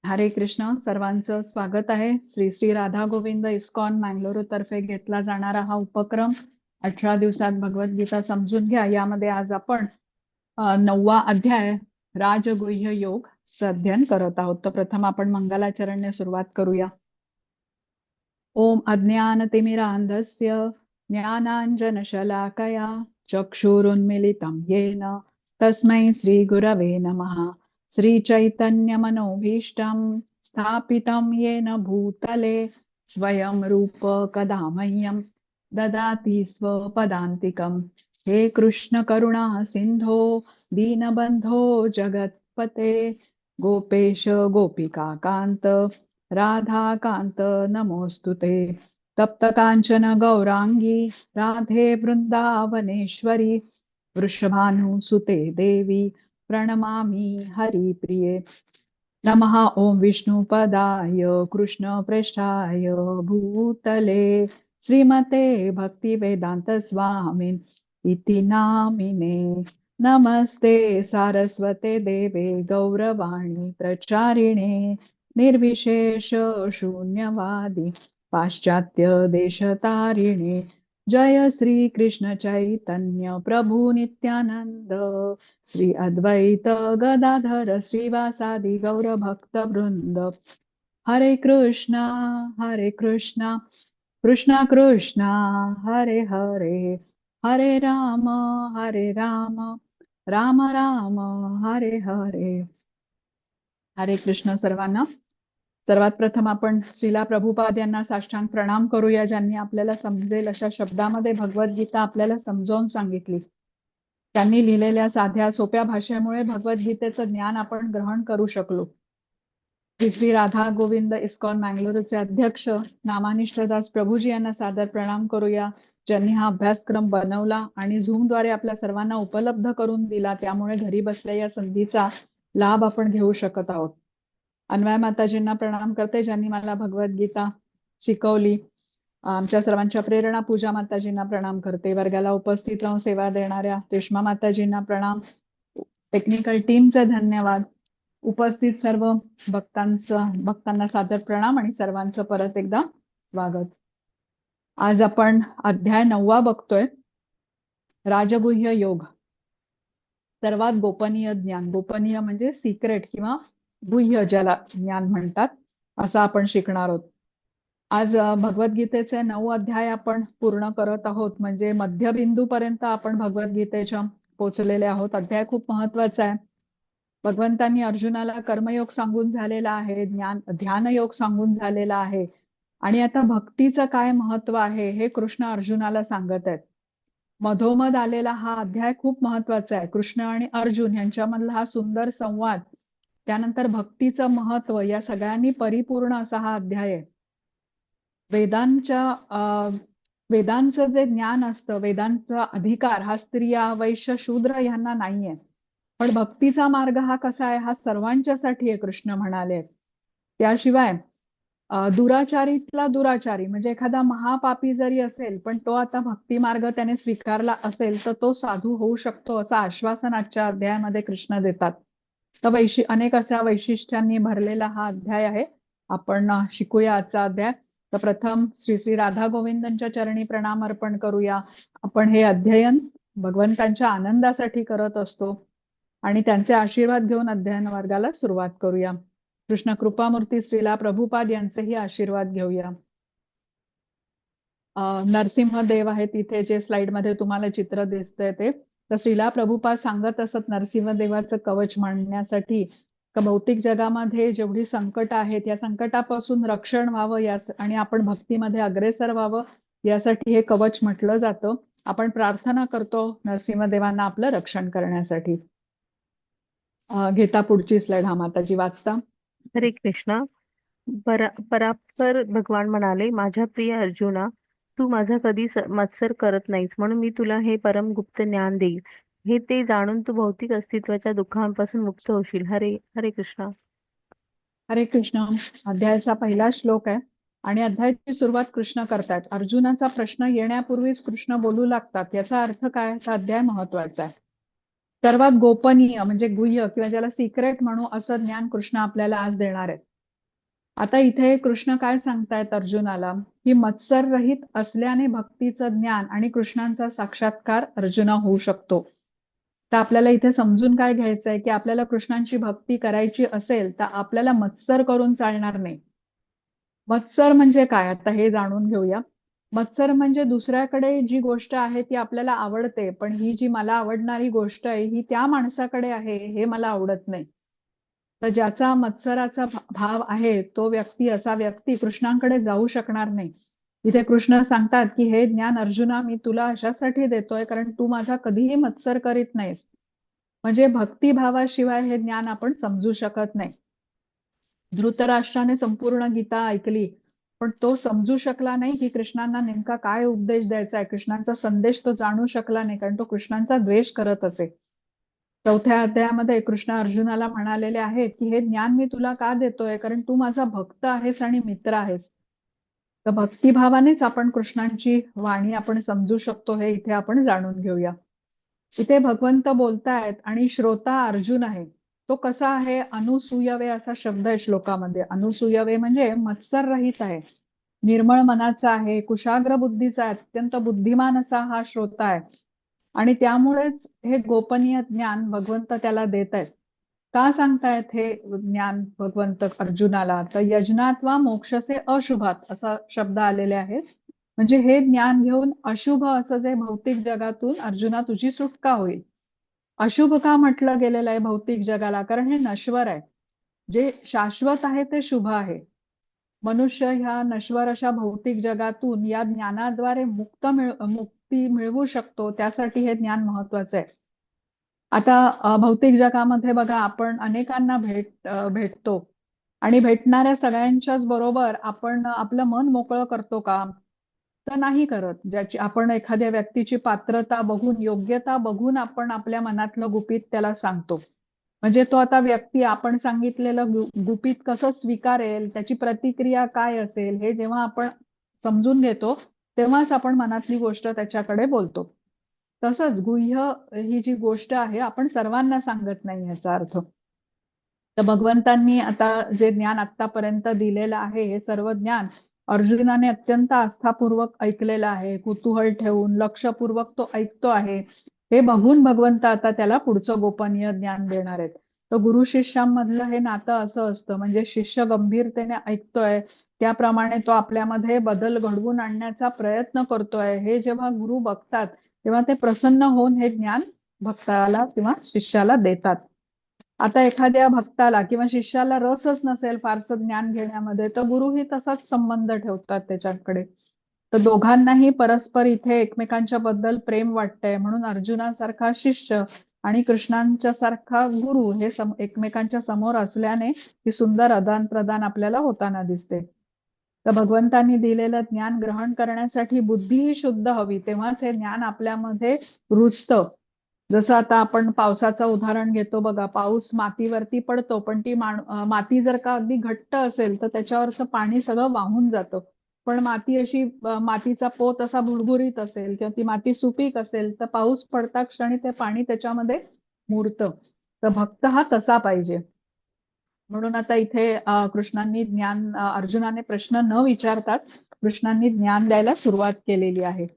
हरे कृष्ण. सर्वांचं स्वागत आहे. श्री श्री राधा गोविंद इस्कॉन मँगलोर तर्फे घेतला जाणारा हा उपक्रम 18 दिवसात भगवद्गीता समजून घ्या यामध्ये आज आपण 9वा अध्याय राजगुह्य योग चं अध्ययन करत आहोत. तर प्रथम आपण मंगलाचरणने सुरुवात करूया. ओम अज्ञानतिमिरान्धस्य ज्ञानाञ्जनशलाकया चक्षुरुन्मिलितं येन तस्मै श्रीगुरवे नमः. श्रीचैतन्यमनोभीष्टं स्थापितं येन भूतले स्वयं रूप कदा मह्यं ददाति स्वपदान्तिकम्. हे कृष्ण करुणा सिन्धो दीनबन्धो जगत्पते गोपेश गोपिका कान्त राधाकान्त नमोऽस्तुते. तप्त काञ्चन गौराङ्गी राधे वृन्दावनेश्वरी वृषभानुसुते देवी प्रणमामि हरिप्रिये. नमः ॐ विष्णुपदाय कृष्णप्रेष्ठाय भूतले श्रीमते भक्तिवेदान्तस्वामिन् इति नामिने. नमस्ते सारस्वते देवे गौरवाणी प्रचारिणे निर्विशेष शून्यवादी पाश्चात्य देशतारिणे. जय श्री कृष्ण चैतन्य प्रभु नित्यानंद श्री अद्वैत गदाधर श्रीवासादि गौर भक्त वृंद. हरे कृष्णा कृष्णा कृष्णा हरे हरे हरे राम राम राम हरे हरे. हरे कृष्ण सर्वांना. सर्वात प्रथम आपण श्रीला प्रभुपाद यांना साष्टांग प्रणाम करूया, ज्यांनी आपल्याला समजेल अशा शब्दामध्ये भगवद्गीता आपल्याला समजावून सांगितली. त्यांनी लिहिलेल्या साध्या सोप्या भाषेमुळे भगवद्गीतेचं ज्ञान आपण ग्रहण करू शकलो. श्री श्री राधा गोविंद इस्कॉन मँगलोरचे अध्यक्ष नामानिष्ठदास प्रभूजी यांना सादर प्रणाम करूया, ज्यांनी हा अभ्यासक्रम बनवला आणि झूमद्वारे आपल्या सर्वांना उपलब्ध करून दिला. त्यामुळे घरी बसल्या या संधीचा लाभ आपण घेऊ शकत आहोत. अन्वय माताजींना प्रणाम करते, ज्यांनी मला भगवद्गीता शिकवली. आमच्या सर्वांच्या प्रेरणा पूजा माताजींना प्रणाम करते. वर्गाला उपस्थित राहून सेवा देणाऱ्या रेश्मा माताजींना प्रणाम. टेक्निकल टीमचे धन्यवाद. उपस्थित सर्व भक्तांना सादर प्रणाम आणि सर्वांचं परत एकदा स्वागत. आज आपण अध्याय 9वा बघतोय, राजगुह्य योग. सर्वात गोपनीय ज्ञान. गोपनीय म्हणजे सिक्रेट किंवा गुह्य, ज्याला ज्ञान म्हणतात, असं आपण शिकणार आहोत. आज भगवद्गीतेचे 9 अध्याय आपण पूर्ण करत आहोत. म्हणजे मध्यबिंदू पर्यंत आपण भगवद्गीतेच्या पोहोचलेले आहोत. अध्याय खूप महत्वाचा आहे. भगवंतांनी अर्जुनाला कर्मयोग सांगून झालेला आहे, ध्यान योग सांगून झालेला आहे, आणि आता भक्तीचं काय महत्व आहे हे कृष्ण अर्जुनाला सांगत आहेत. मधोमध आलेला हा अध्याय खूप महत्वाचा आहे. कृष्ण आणि अर्जुन यांच्यामधला हा सुंदर संवाद, त्यानंतर भक्तीचं महत्व, या सगळ्यांनी परिपूर्ण असा हा अध्याय आहे. वेदांचं जे ज्ञान असतं, वेदांचा अधिकार हा स्त्रिया वैश्य शूद्र यांना नाहीये. पण भक्तीचा मार्ग हा कसा आहे, हा सर्वांच्यासाठी आहे, कृष्ण म्हणाले. त्याशिवाय दुराचारीतला दुराचारी म्हणजे एखादा महापापी जरी असेल, पण तो आता भक्ती मार्ग त्याने स्वीकारला असेल तर तो साधू होऊ शकतो, असं आश्वासन आजच्या अध्यायामध्ये कृष्ण देतात. तर अनेक अशा वैशिष्ट्यांनी भरलेला हा अध्याय आहे. आपण शिकूया आजचा अध्याय. तर प्रथम श्री श्री राधा गोविंदांच्या चरणी प्रणाम अर्पण करूया. आपण हे अध्ययन भगवंतांच्या आनंदासाठी करत असतो आणि त्यांचे आशीर्वाद घेऊन अध्ययन वर्गाला सुरुवात करूया. कृष्ण कृपामूर्ती श्रीला प्रभुपाद यांचेही आशीर्वाद घेऊया. नरसिंह देव आहे तिथे, जे स्लाइड मध्ये तुम्हाला चित्र दिसतंय ते. तर श्रीला प्रभुपाद सांगत असत नरसिंह देवाचं कवच म्हणण्यासाठी, भौतिक जगामध्ये जेवढी संकट आहेत या संकटापासून रक्षण व्हावं आणि आपण भक्तीमध्ये अग्रेसर व्हावं यासाठी हे कवच म्हटलं जातं. आपण प्रार्थना करतो नरसिंहदेवांना आपलं रक्षण करण्यासाठी. घेता पुढची स्लाइड. हा माताजी वाचता. हरे कृष्णा. परात्पर भगवान म्हणाले, माझ्या प्रिय अर्जुना, तू माझा कधी मत्सर करत नाहीस, म्हणून मी तुला हे परम गुप्त ज्ञान देईल. हे ते जाणून तू भौतिक अस्तित्वाच्या दुःखांपासून मुक्त होशील. हरे हरे कृष्णा. हरे कृष्ण. अध्यायाचा पहिला श्लोक आहे आणि अध्यायाची सुरुवात कृष्ण करतात. अर्जुनाचा प्रश्न येण्यापूर्वीच कृष्ण बोलू लागतात. याचा अर्थ काय? हा अध्याय महत्वाचा आहे. सर्वात गोपनीय म्हणजे गुह्य किंवा ज्याला सिक्रेट म्हणू असं ज्ञान कृष्ण आपल्याला आज देणार आहे. आता इथे कृष्ण काय सांगतायत अर्जुनाला, की मत्सर रहित असल्याने भक्तीचं ज्ञान आणि कृष्णांचा साक्षात्कार अर्जुना होऊ शकतो. तर आपल्याला इथे समजून काय घ्यायचंय, की आपल्याला कृष्णांची भक्ती करायची असेल तर आपल्याला मत्सर करून चालणार नाही. मत्सर म्हणजे काय, आता हे जाणून घेऊया. मत्सर म्हणजे दुसऱ्याकडे जी गोष्ट आहे ती आपल्याला आवडते, पण ही जी मला आवडणारी गोष्ट आहे ही त्या माणसाकडे आहे हे मला आवडत नाही. तर ज्याचा मत्सराचा भाव आहे तो व्यक्ती, असा व्यक्ती कृष्णांकडे जाऊ शकणार नाही. इथे कृष्ण सांगतात, की हे ज्ञान अर्जुना मी तुला अशासाठी देतोय कारण तू माझा कधीही मत्सर करीत नाहीस. म्हणजे भक्तिभावाशिवाय हे ज्ञान आपण समजू शकत नाही. धृतराष्ट्राने संपूर्ण गीता ऐकली, पण तो समजू शकला नाही की कृष्णांना नेमका काय उपदेश द्यायचा आहे. कृष्णांचा संदेश तो जाणू शकला नाही, कारण तो कृष्णांचा द्वेष करत असे. 4थ्या अध्यायामध्ये कृष्ण अर्जुनाला म्हणालेले आहेत, की हे ज्ञान मी तुला का देतोय, कारण तू माझा भक्त आहेस आणि मित्र आहेस. तर भक्तिभावानेच आपण कृष्णांची वाणी आपण समजू शकतो, हे इथे आपण जाणून घेऊया. इथे भगवंत बोलतायत आणि श्रोता अर्जुन आहे. तो कसा आहे, अनुसूयवे असा शब्द आहे श्लोकामध्ये. अनुसूयवे म्हणजे मत्सर रहित आहे, निर्मळ मनाचा आहे, कुशाग्र बुद्धीचा आहे, अत्यंत बुद्धिमान असा हा श्रोता आहे. आणि त्यामुळेच हे गोपनीय ज्ञान भगवंत त्याला देत आहेत. का सांगतायत हे ज्ञान भगवंत अर्जुनाला, तर यजनात वा मोक्षसे अशुभात असा शब्द आलेले आहेत. म्हणजे हे ज्ञान घेऊन अशुभ असं जे भौतिक जगातून अर्जुना तुझी सुटका होईल. अशुभ का म्हटलं गेलेलं आहे भौतिक जगाला, कारण हे नश्वर आहे. जे शाश्वत आहे ते शुभ आहे. मनुष्य ह्या नश्वर अशा भौतिक जगातून या ज्ञानाद्वारे मुक्ती मिळवू शकतो, त्यासाठी हे ज्ञान महत्वाचं आहे. आता भौतिक जगामध्ये बघा, आपण अनेकांना भेटतो आणि भेटणाऱ्या सगळ्यांच्याच बरोबर आपण आपलं मन मोकळं करतो का, तर नाही करत. ज्याची आपण एखाद्या व्यक्तीची पात्रता बघून, योग्यता बघून आपण आपल्या मनातलं गुपित त्याला सांगतो. म्हणजे तो आता व्यक्ती आपण सांगितलेलं गुपित कसं स्वीकारेल, त्याची प्रतिक्रिया काय असेल, हे जेव्हा आपण समजून घेतो तेव्हाच आपण मनातली गोष्ट त्याच्याकडे बोलतो. तसंच गुह्य ही जी गोष्ट आहे आपण सर्वांना सांगत नाही, याचा अर्थ. तर भगवंतांनी आता जे ज्ञान आतापर्यंत दिलेलं आहे, हे सर्व ज्ञान अर्जुनाने अत्यंत आस्थापूर्वक ऐकलेलं आहे. कुतूहल ठेवून लक्षपूर्वक तो ऐकतो आहे. हे बघून भगवंत आता त्याला पुढचं गोपनीय ज्ञान देणार आहेत. तर गुरु शिष्यांमधलं हे नातं असं असतं, म्हणजे शिष्य गंभीरतेने ऐकतोय त्याप्रमाणे तो आपल्यामध्ये बदल घडवून आणण्याचा प्रयत्न करतोय, हे जेव्हा गुरु बघतात तेव्हा ते प्रसन्न होऊन हे ज्ञान भक्ताला किंवा शिष्याला देतात. आता एखाद्या भक्ताला किंवा शिष्याला रसच नसेल फारसं ज्ञान घेण्यामध्ये, तर गुरुही तसाच संबंध ठेवतात त्याच्याकडे. तर दोघांनाही परस्पर इथे एकमेकांच्या बद्दल प्रेम वाटतंय, म्हणून अर्जुनासारखा शिष्य आणि कृष्णांच्या सारखा गुरु हे एकमेकांच्या समोर असल्याने ही सुंदर आदान प्रदान आपल्याला होताना दिसते. तर भगवंतांनी दिलेलं ज्ञान ग्रहण करण्यासाठी बुद्धीही शुद्ध हवी, तेव्हाच हे ज्ञान आपल्यामध्ये रुजतं. जसं आता आपण पावसाचं उदाहरण घेतो बघा, पाऊस मातीवरती पडतो, पण ती माती जर का अगदी घट्ट असेल तर त्याच्यावरचं पाणी सगळं वाहून जातं. पण माती अशी मातीचा पोत असा भुरभुरीत असेल किंवा ती माती सुपीक असेल तर पाऊस पडता क्षणी ते पाणी त्याच्यामध्ये मुरतं. तर भक्त हा तसा पाहिजे. म्हणून आता इथे कृष्णांनी अर्जुनाने प्रश्न न विचारताच कृष्णांनी ज्ञान द्यायला सुरुवात केलेली आहे.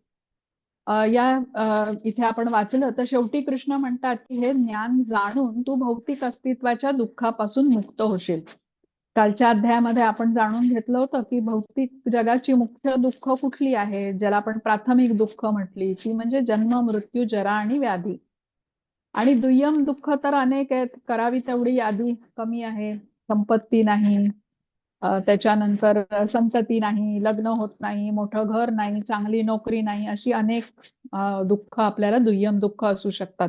इथे आपण वाचलं तर शेवटी कृष्ण म्हणतात, की हे ज्ञान जाणून तू भौतिक अस्तित्वाच्या दुःखापासून मुक्त होशील. कालच्या अध्यायामध्ये आपण जाणून घेतलं होतं, की भौतिक जगाची मुख्य दुःख कुठली आहे, ज्याला आपण प्राथमिक दुःख म्हटली, ती म्हणजे जन्म, मृत्यू, जरा आणि व्याधी. आणि दुय्यम दुःख तर अनेक आहेत, करावी तेवढी यादी कमी आहे. संपत्ती नाही, त्याच्यानंतर संतती नाही, लग्न होत नाही, मोठं घर नाही, चांगली नोकरी नाही, अशी अनेक दुःख आपल्याला दुय्यम दुःख असू शकतात.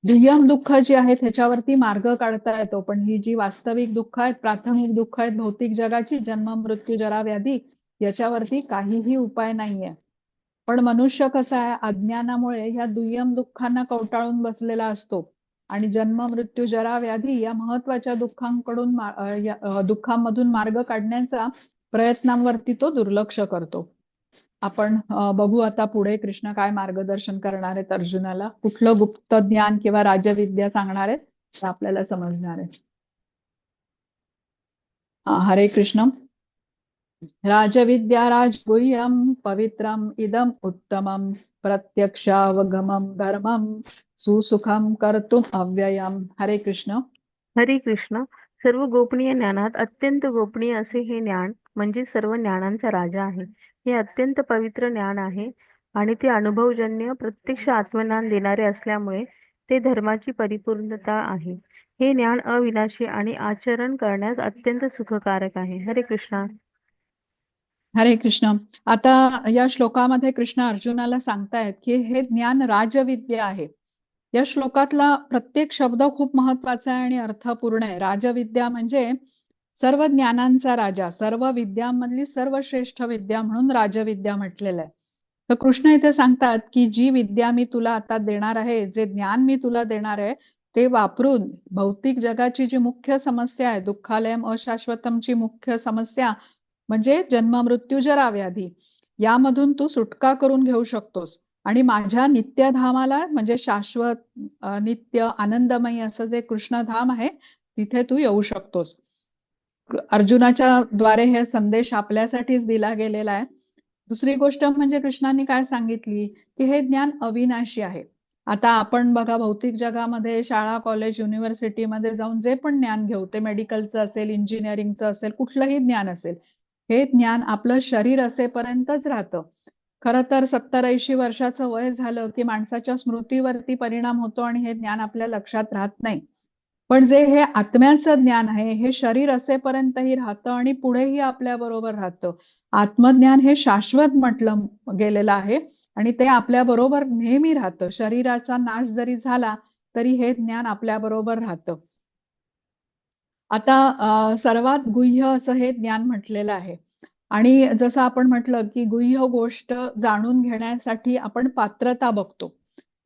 दुय्यम दुःख जी आहेत ह्याच्यावरती मार्ग काढता येतो, पण ही जी वास्तविक दुःख आहेत, प्राथमिक दुःख आहेत भौतिक जगाची, जन्म, मृत्यू, जरा, व्याधी, याच्यावरती काहीही उपाय नाहीये. पण मनुष्य कसा आहे, अज्ञानामुळे ह्या दुय्यम दुःखांना कवटाळून बसलेला असतो आणि जन्म, मृत्यू, जरा, व्याधी या महत्वाच्या दुःखांमधून मार्ग काढण्याचा प्रयत्नांवरती तो दुर्लक्ष करतो. आपण बघू आता पुढे कृष्ण काय मार्गदर्शन करणार आहेत अर्जुनाला, कुठलं गुप्त ज्ञान किंवा राजविद्या सांगणार आहेत ते आपल्याला समजणार आहे. हरे कृष्ण. राजविद्या राजगुह्यं पवित्रम् इदम् उत्तमं प्रत्यक्षावगमं धर्मं सुसुखं कर्तुम् अव्ययम्. हरे कृष्ण. हरे कृष्ण. सर्व गोपनीय ज्ञानात अत्यंत गोपनीय असे हे ज्ञान म्हणजे सर्व ज्ञानांचा राजा आहे. हे अत्यंत पवित्र ज्ञान आहे आणि ते अनुभवजन्य प्रत्यक्ष आत्मज्ञान देणारे असल्यामुळे ते धर्माची परिपूर्णता आहे. हे ज्ञान अविनाशी आणि आचरण करण्यास अत्यंत सुखकारक आहे. हरे कृष्ण. हरे कृष्ण. आता या श्लोकामध्ये कृष्ण अर्जुनाला सांगतायत की हे ज्ञान राजविद्या आहे. या श्लोकातला प्रत्येक शब्द खूप महत्वाचा आहे आणि अर्थपूर्ण आहे. राजविद्या म्हणजे सर्व ज्ञानांचा राजा, सर्व विद्यांमधली सर्वश्रेष्ठ विद्या म्हणून राजविद्या म्हटलेलं आहे. तर कृष्ण इथे सांगतात की जी विद्या मी तुला आता देणार आहे, जे ज्ञान मी तुला देणार आहे, ते वापरून भौतिक जगाची जी मुख्य समस्या आहे, दुःखालयम अशाश्वतमची मुख्य समस्या म्हणजे जन्म मृत्यू जरा व्याधी, यामधून तू सुटका करून घेऊ शकतोस आणि माझ्या नित्यधामाला म्हणजे शाश्वत नित्य आनंदमयी असं जे कृष्णधाम आहे तिथे तू येऊ शकतोस. अर्जुनाच्या द्वारे हे संदेश आपल्यासाठीच दिला गेलेला आहे. दुसरी गोष्ट म्हणजे कृष्णांनी काय सांगितली की हे ज्ञान अविनाशी आहे. आता आपण बघा भौतिक जगामध्ये शाळा कॉलेज युनिव्हर्सिटीमध्ये जाऊन जे पण ज्ञान घेऊ, ते मेडिकलचं असेल, इंजिनिअरिंगचं असेल, कुठलंही ज्ञान असेल, हे ज्ञान आपलं शरीर असेपर्यंतच राहतं. खरं तर 70-80 वर्षाचं वय झालं की माणसाच्या स्मृतीवरती परिणाम होतो आणि हे ज्ञान आपल्या लक्षात राहत नाही. पण जे हे आत्म्याचं ज्ञान आहे हे शरीर असेपर्यंतही राहतं आणि पुढेही आपल्या बरोबर राहतं. आत्मज्ञान हे शाश्वत म्हटलं गेलेलं आहे आणि ते आपल्या बरोबर नेहमी राहतं. शरीराचा नाश जरी झाला तरी हे ज्ञान आपल्या बरोबर राहतं. आता सर्वात गुह्य असं हे ज्ञान म्हटलेलं आहे आणि जसं आपण म्हटलं की गुह्य गोष्ट जाणून घेण्यासाठी आपण पात्रता बघतो.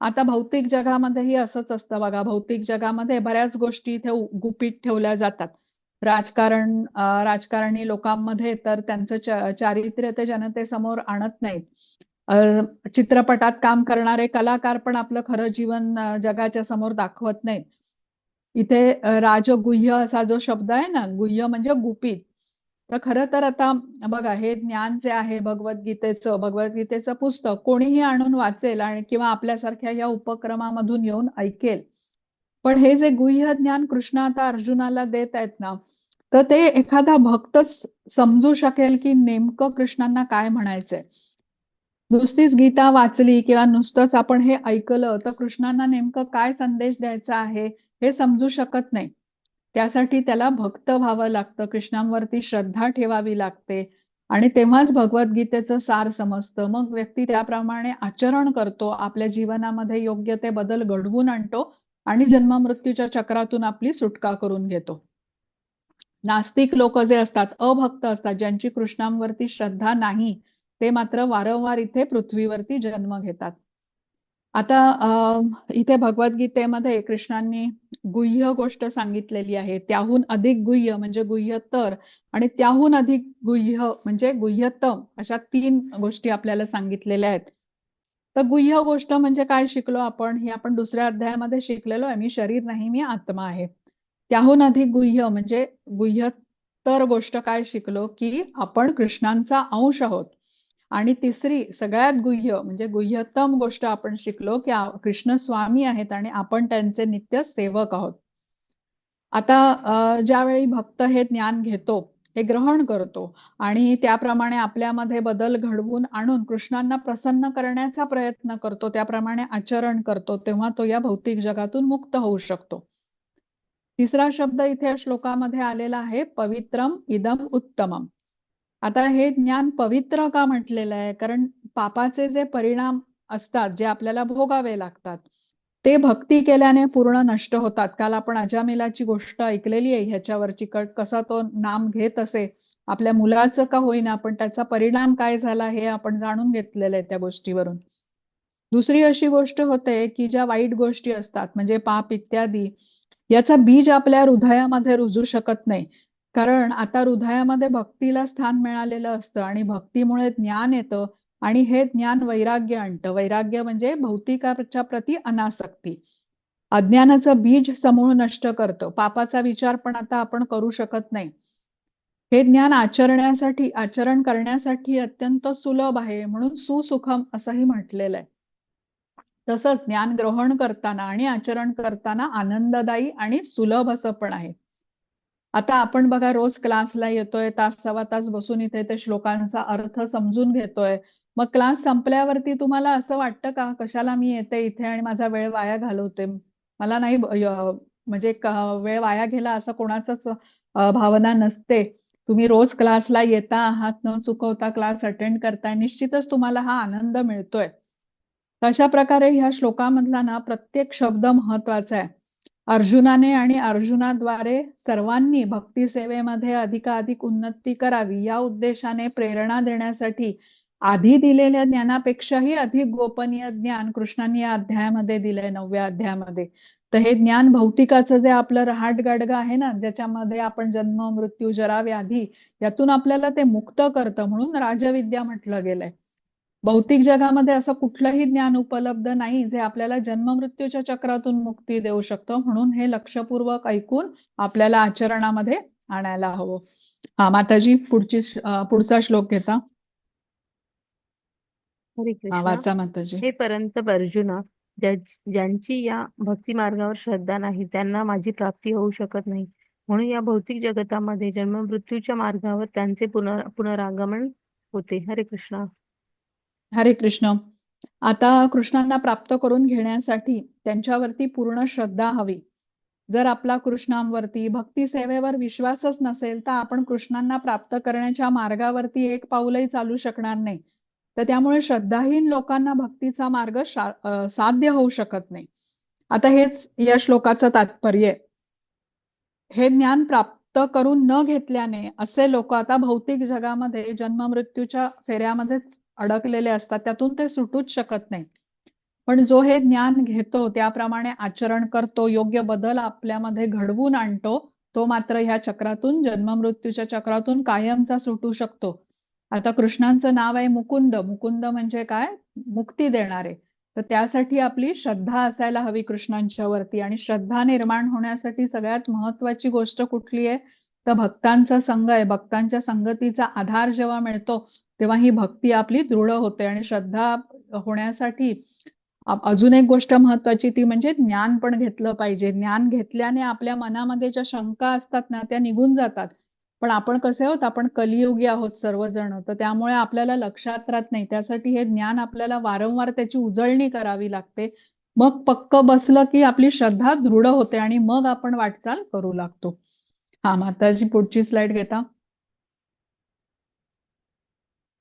आता भौतिक जगामध्येही असंच असतं बघा. भौतिक जगामध्ये बऱ्याच गोष्टी इथे गुपित ठेवल्या जातात. राजकारणी लोकांमध्ये तर त्यांचं चारित्र्य ते जनतेसमोर आणत नाहीत. चित्रपटात काम करणारे कलाकार पण आपलं खरं जीवन जगाच्या समोर दाखवत नाहीत. इथे राजगुह्य असा जो शब्द आहे ना, गुह्य म्हणजे गुपित. तर खरं तर आता बघा हे ज्ञान जे आहे भगवद्गीतेचं पुस्तक कोणीही आणून वाचेल आणि किंवा आपल्यासारख्या या उपक्रमामधून येऊन ऐकेल. पण हे जे गुह्य ज्ञान कृष्ण आता अर्जुनाला देत आहेत ना, तर ते एखादा भक्तच समजू शकेल की नेमकं कृष्णांना काय म्हणायचंय. नुसतीच गीता वाचली किंवा नुसतंच आपण हे ऐकलं तर कृष्णांना नेमकं काय संदेश द्यायचा आहे हे समजू शकत नाही. त्यासाठी त्याला भक्त व्हावं लागतं, कृष्णांवरती श्रद्धा ठेवावी लागते आणि तेव्हाच भगवद्गीतेचं सार समजतं. मग व्यक्ती त्याप्रमाणे आचरण करतो, आपल्या जीवनामध्ये योग्य ते बदल घडवून आणतो आणि जन्म मृत्यूच्या चक्रातून आपली सुटका करून घेतो. नास्तिक लोक जे असतात, अभक्त असतात, ज्यांची कृष्णांवरती श्रद्धा नाही, ते मात्र वारंवार इथे पृथ्वीवरती जन्म घेतात. आता इथे भगवद्गीतेमध्ये कृष्णांनी गुह्य गोष्ट सांगितलेली आहे. त्याहून अधिक गुह्य म्हणजे गुह्यतर आणि त्याहून अधिक गुह्य म्हणजे गुह्यतम, अशा 3 गोष्टी आपल्याला सांगितलेल्या आहेत. तर गुह्य गोष्ट म्हणजे काय शिकलो आपण, हे आपण दुसऱ्या अध्यायामध्ये शिकलेलो आहे. मी शरीर नाही, मी आत्मा आहे. त्याहून अधिक गुह्य म्हणजे गुह्यतर गोष्ट काय शिकलो की आपण कृष्णांचा अंश आहोत. आणि तिसरी सगळ्यात गुह्य म्हणजे गुह्यतम गोष्ट आपण शिकलो की कृष्ण स्वामी आहेत आणि आपण त्यांचे नित्य सेवक आहोत. आता ज्यावेळी भक्त हे ज्ञान घेतो, हे ग्रहण करतो आणि त्याप्रमाणे आपल्यामध्ये बदल घडवून आणून कृष्णांना प्रसन्न करण्याचा प्रयत्न करतो, त्याप्रमाणे आचरण करतो, तेव्हा तो या भौतिक जगातून मुक्त होऊ शकतो. तिसरा शब्द इथे श्लोकामध्ये आलेला आहे पवित्रम इदम उत्तमम. आता हे ज्ञान पवित्र का म्हटलेलं आहे, कारण पापाचे जे परिणाम असतात, जे आपल्याला भोगावे लागतात, ते भक्ती केल्याने पूर्ण नष्ट होतात. काल आपण अजामिलाची गोष्ट ऐकलेली आहे ह्याच्यावरची, कसा तो नाम घेत असे, आपल्या मुलाचं का होईना पण त्याचा परिणाम काय झाला हे आपण जाणून घेतलेलं आहे त्या गोष्टीवरून. दुसरी अशी गोष्ट होते की ज्या वाईट गोष्टी असतात म्हणजे पाप इत्यादी, याचा बीज आपल्या हृदयामध्ये रुजू शकत नाही. कारण आता हृदयामध्ये भक्तीला स्थान मिळालेलं असतं आणि भक्तीमुळे ज्ञान येतं आणि हे ज्ञान वैराग्य आणतं. वैराग्य म्हणजे भौतिकाच्या प्रती अनासक्ती. अज्ञानाचं बीज समूळ नष्ट करतं. पापाचा विचार पण आता आपण करू शकत नाही. हे ज्ञान आचरण करण्यासाठी अत्यंत सुलभ आहे, म्हणून सुसुखम असंही म्हटलेलं आहे. तसंच ज्ञान ग्रहण करताना आणि आचरण करताना आनंददायी आणि सुलभ असं पण आहे. आता आपण बघा रोज क्लासला येतोय, तास सव्वा तास बसून इथे ते श्लोकांचा अर्थ समजून घेतोय. मग क्लास संपल्यावरती तुम्हाला असं वाटतं का, कशाला मी येते इथे आणि माझा वेळ वाया घालवते? मला नाही म्हणजे वेळ वाया गेला असं कोणाचंच भावना नसते. तुम्ही रोज क्लासला येता आहात, न चुकवता क्लास अटेंड करताय, निश्चितच तुम्हाला हा आनंद मिळतोय. तशा प्रकारे ह्या श्लोकामधला ना प्रत्येक शब्द महत्वाचा आहे. अर्जुनाने आणि अर्जुनाद्वारे सर्वांनी भक्ती सेवेमध्ये अधिकाधिक उन्नती करावी या उद्देशाने प्रेरणा देण्यासाठी आधी दिलेल्या ज्ञानापेक्षाही अधिक गोपनीय ज्ञान कृष्णांनी या अध्यायामध्ये दिलंय, 9व्या अध्यायामध्ये. तर हे ज्ञान भौतिकाचं जे आपलं रहाटगाडगं आहे ना, ज्याच्यामध्ये आपण जन्म मृत्यू जरा व्याधी यातून आपल्याला ते मुक्त करतं, म्हणून राजविद्या म्हटलं गेलंय. भौतिक जगामध्ये असं कुठलंही ज्ञान उपलब्ध नाही जे आपल्याला जन्ममृत्यूच्या चक्रातून मुक्ती देऊ शकतं, म्हणून हे लक्षपूर्वक ऐकून आपल्याला आचरणामध्ये आणायला हवं. हा माताजी, पुढचा श्लोक घेता. हरे हा कृष्णा. वाचा माताजी. हे परंतप अर्जुना, ज्यांची या भक्ती मार्गावर श्रद्धा नाही त्यांना माझी प्राप्ती होऊ शकत नाही. म्हणून या भौतिक जगतामध्ये जन्म मृत्यूच्या मार्गावर त्यांचे पुनरागमन होते. हरे कृष्णा. हरे कृष्ण. आता कृष्णांना प्राप्त करून घेण्यासाठी त्यांच्यावरती पूर्ण श्रद्धा हवी. जर आपला कृष्णांवरती भक्ती सेवेवर विश्वासच नसेल तर आपण कृष्णांना प्राप्त करण्याच्या मार्गावरती एक पाऊलही चालू शकणार नाही. तर त्यामुळे श्रद्धाहीन लोकांना भक्तीचा मार्ग साध्य होऊ शकत नाही. आता हेच या श्लोकाचं तात्पर्य आहे. हे ज्ञान प्राप्त करून न घेतल्याने असे लोक आता भौतिक जगामध्ये जन्म मृत्यूच्या फेऱ्यामध्येच अडकलेले असतात, त्यातून ते सुटूच शकत नाही. पण जो हे ज्ञान घेतो, त्याप्रमाणे आचरण करतो, योग्य बदल आपल्यामध्ये घडवून आणतो, तो मात्र ह्या चक्रातून, जन्म मृत्यूच्या चक्रातून कायमचा सुटू शकतो. आता कृष्णांचं नाव आहे मुकुंद. मुकुंद म्हणजे काय? मुक्ती देणारे. तर त्यासाठी आपली श्रद्धा असायला हवी कृष्णांच्या वरती, आणि श्रद्धा निर्माण होण्यासाठी सगळ्यात महत्वाची गोष्ट कुठली आहे? तर भक्तांचा संग आहे. भक्तांच्या संगतीचा आधार जेव्हा मिळतो तेव्हा ही भक्ती आपली दृढ होते. आणि श्रद्धा होण्यासाठी अजून एक गोष्ट महत्वाची ती म्हणजे ज्ञान पण घेतलं पाहिजे. ज्ञान घेतल्याने आपल्या मनामध्ये ज्या शंका असतात ना त्या निघून जातात. पण आपण कसे आहोत, आपण कलियुगी आहोत सर्वजण, तर त्यामुळे आपल्याला लक्षात राहत नाही. त्यासाठी हे ज्ञान आपल्याला वारंवार त्याची उजळणी करावी लागते. मग पक्क बसलं की आपली श्रद्धा दृढ होते आणि मग आपण वाटचाल करू लागतो. हा माताजी, पुढची स्लाइड घेता.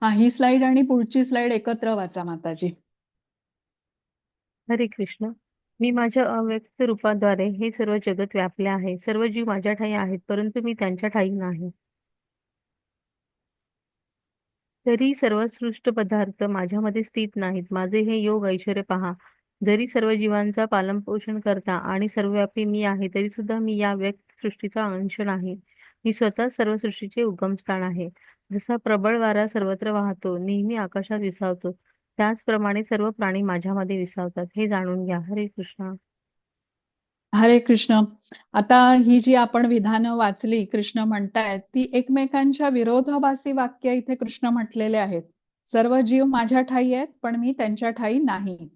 हा, ही स्लाइड आणि पुढची स्लाइड एकत्र वाचा माताजी. हरे कृष्ण. मी माझ्या अव्यक्त रूपाद्वारे हे सर्व जगत व्यापले आहे. सर्व जीव माझ्या ठाई आहेत, परंतु मी त्यांच्या ठाई नाही. तरी सर्व सृष्ट पदार्थ माझ्यामध्ये स्थित नाहीत. माझे हे योग ऐश्वर्य पहा. जरी सर्व जीवांचा पालनपोषण करता आणि सर्वव्यापी मी आहे, तरी सुद्धा मी या व्यक्त सृष्टीचा अंश नाही. मी स्वतः सर्व सृष्टीचे उगमस्थान आहे. जसा प्रबळ वारा सर्वत्र वाहतो, नेहमी आकाशात विसावतो, त्याचप्रमाणे सर्व प्राणी माझ्यामध्ये विसावतात. हे जाणून घ्या. हरे कृष्ण. हरे कृष्ण. आता ही जी आपण विधानं वाचली, कृष्ण म्हणतायत, ती एकमेकांच्या विरोधाभासी वाक्य इथे कृष्ण म्हटलेले आहेत. सर्व जीव माझ्या ठाई आहेत, पण मी त्यांच्या ठाई नाही.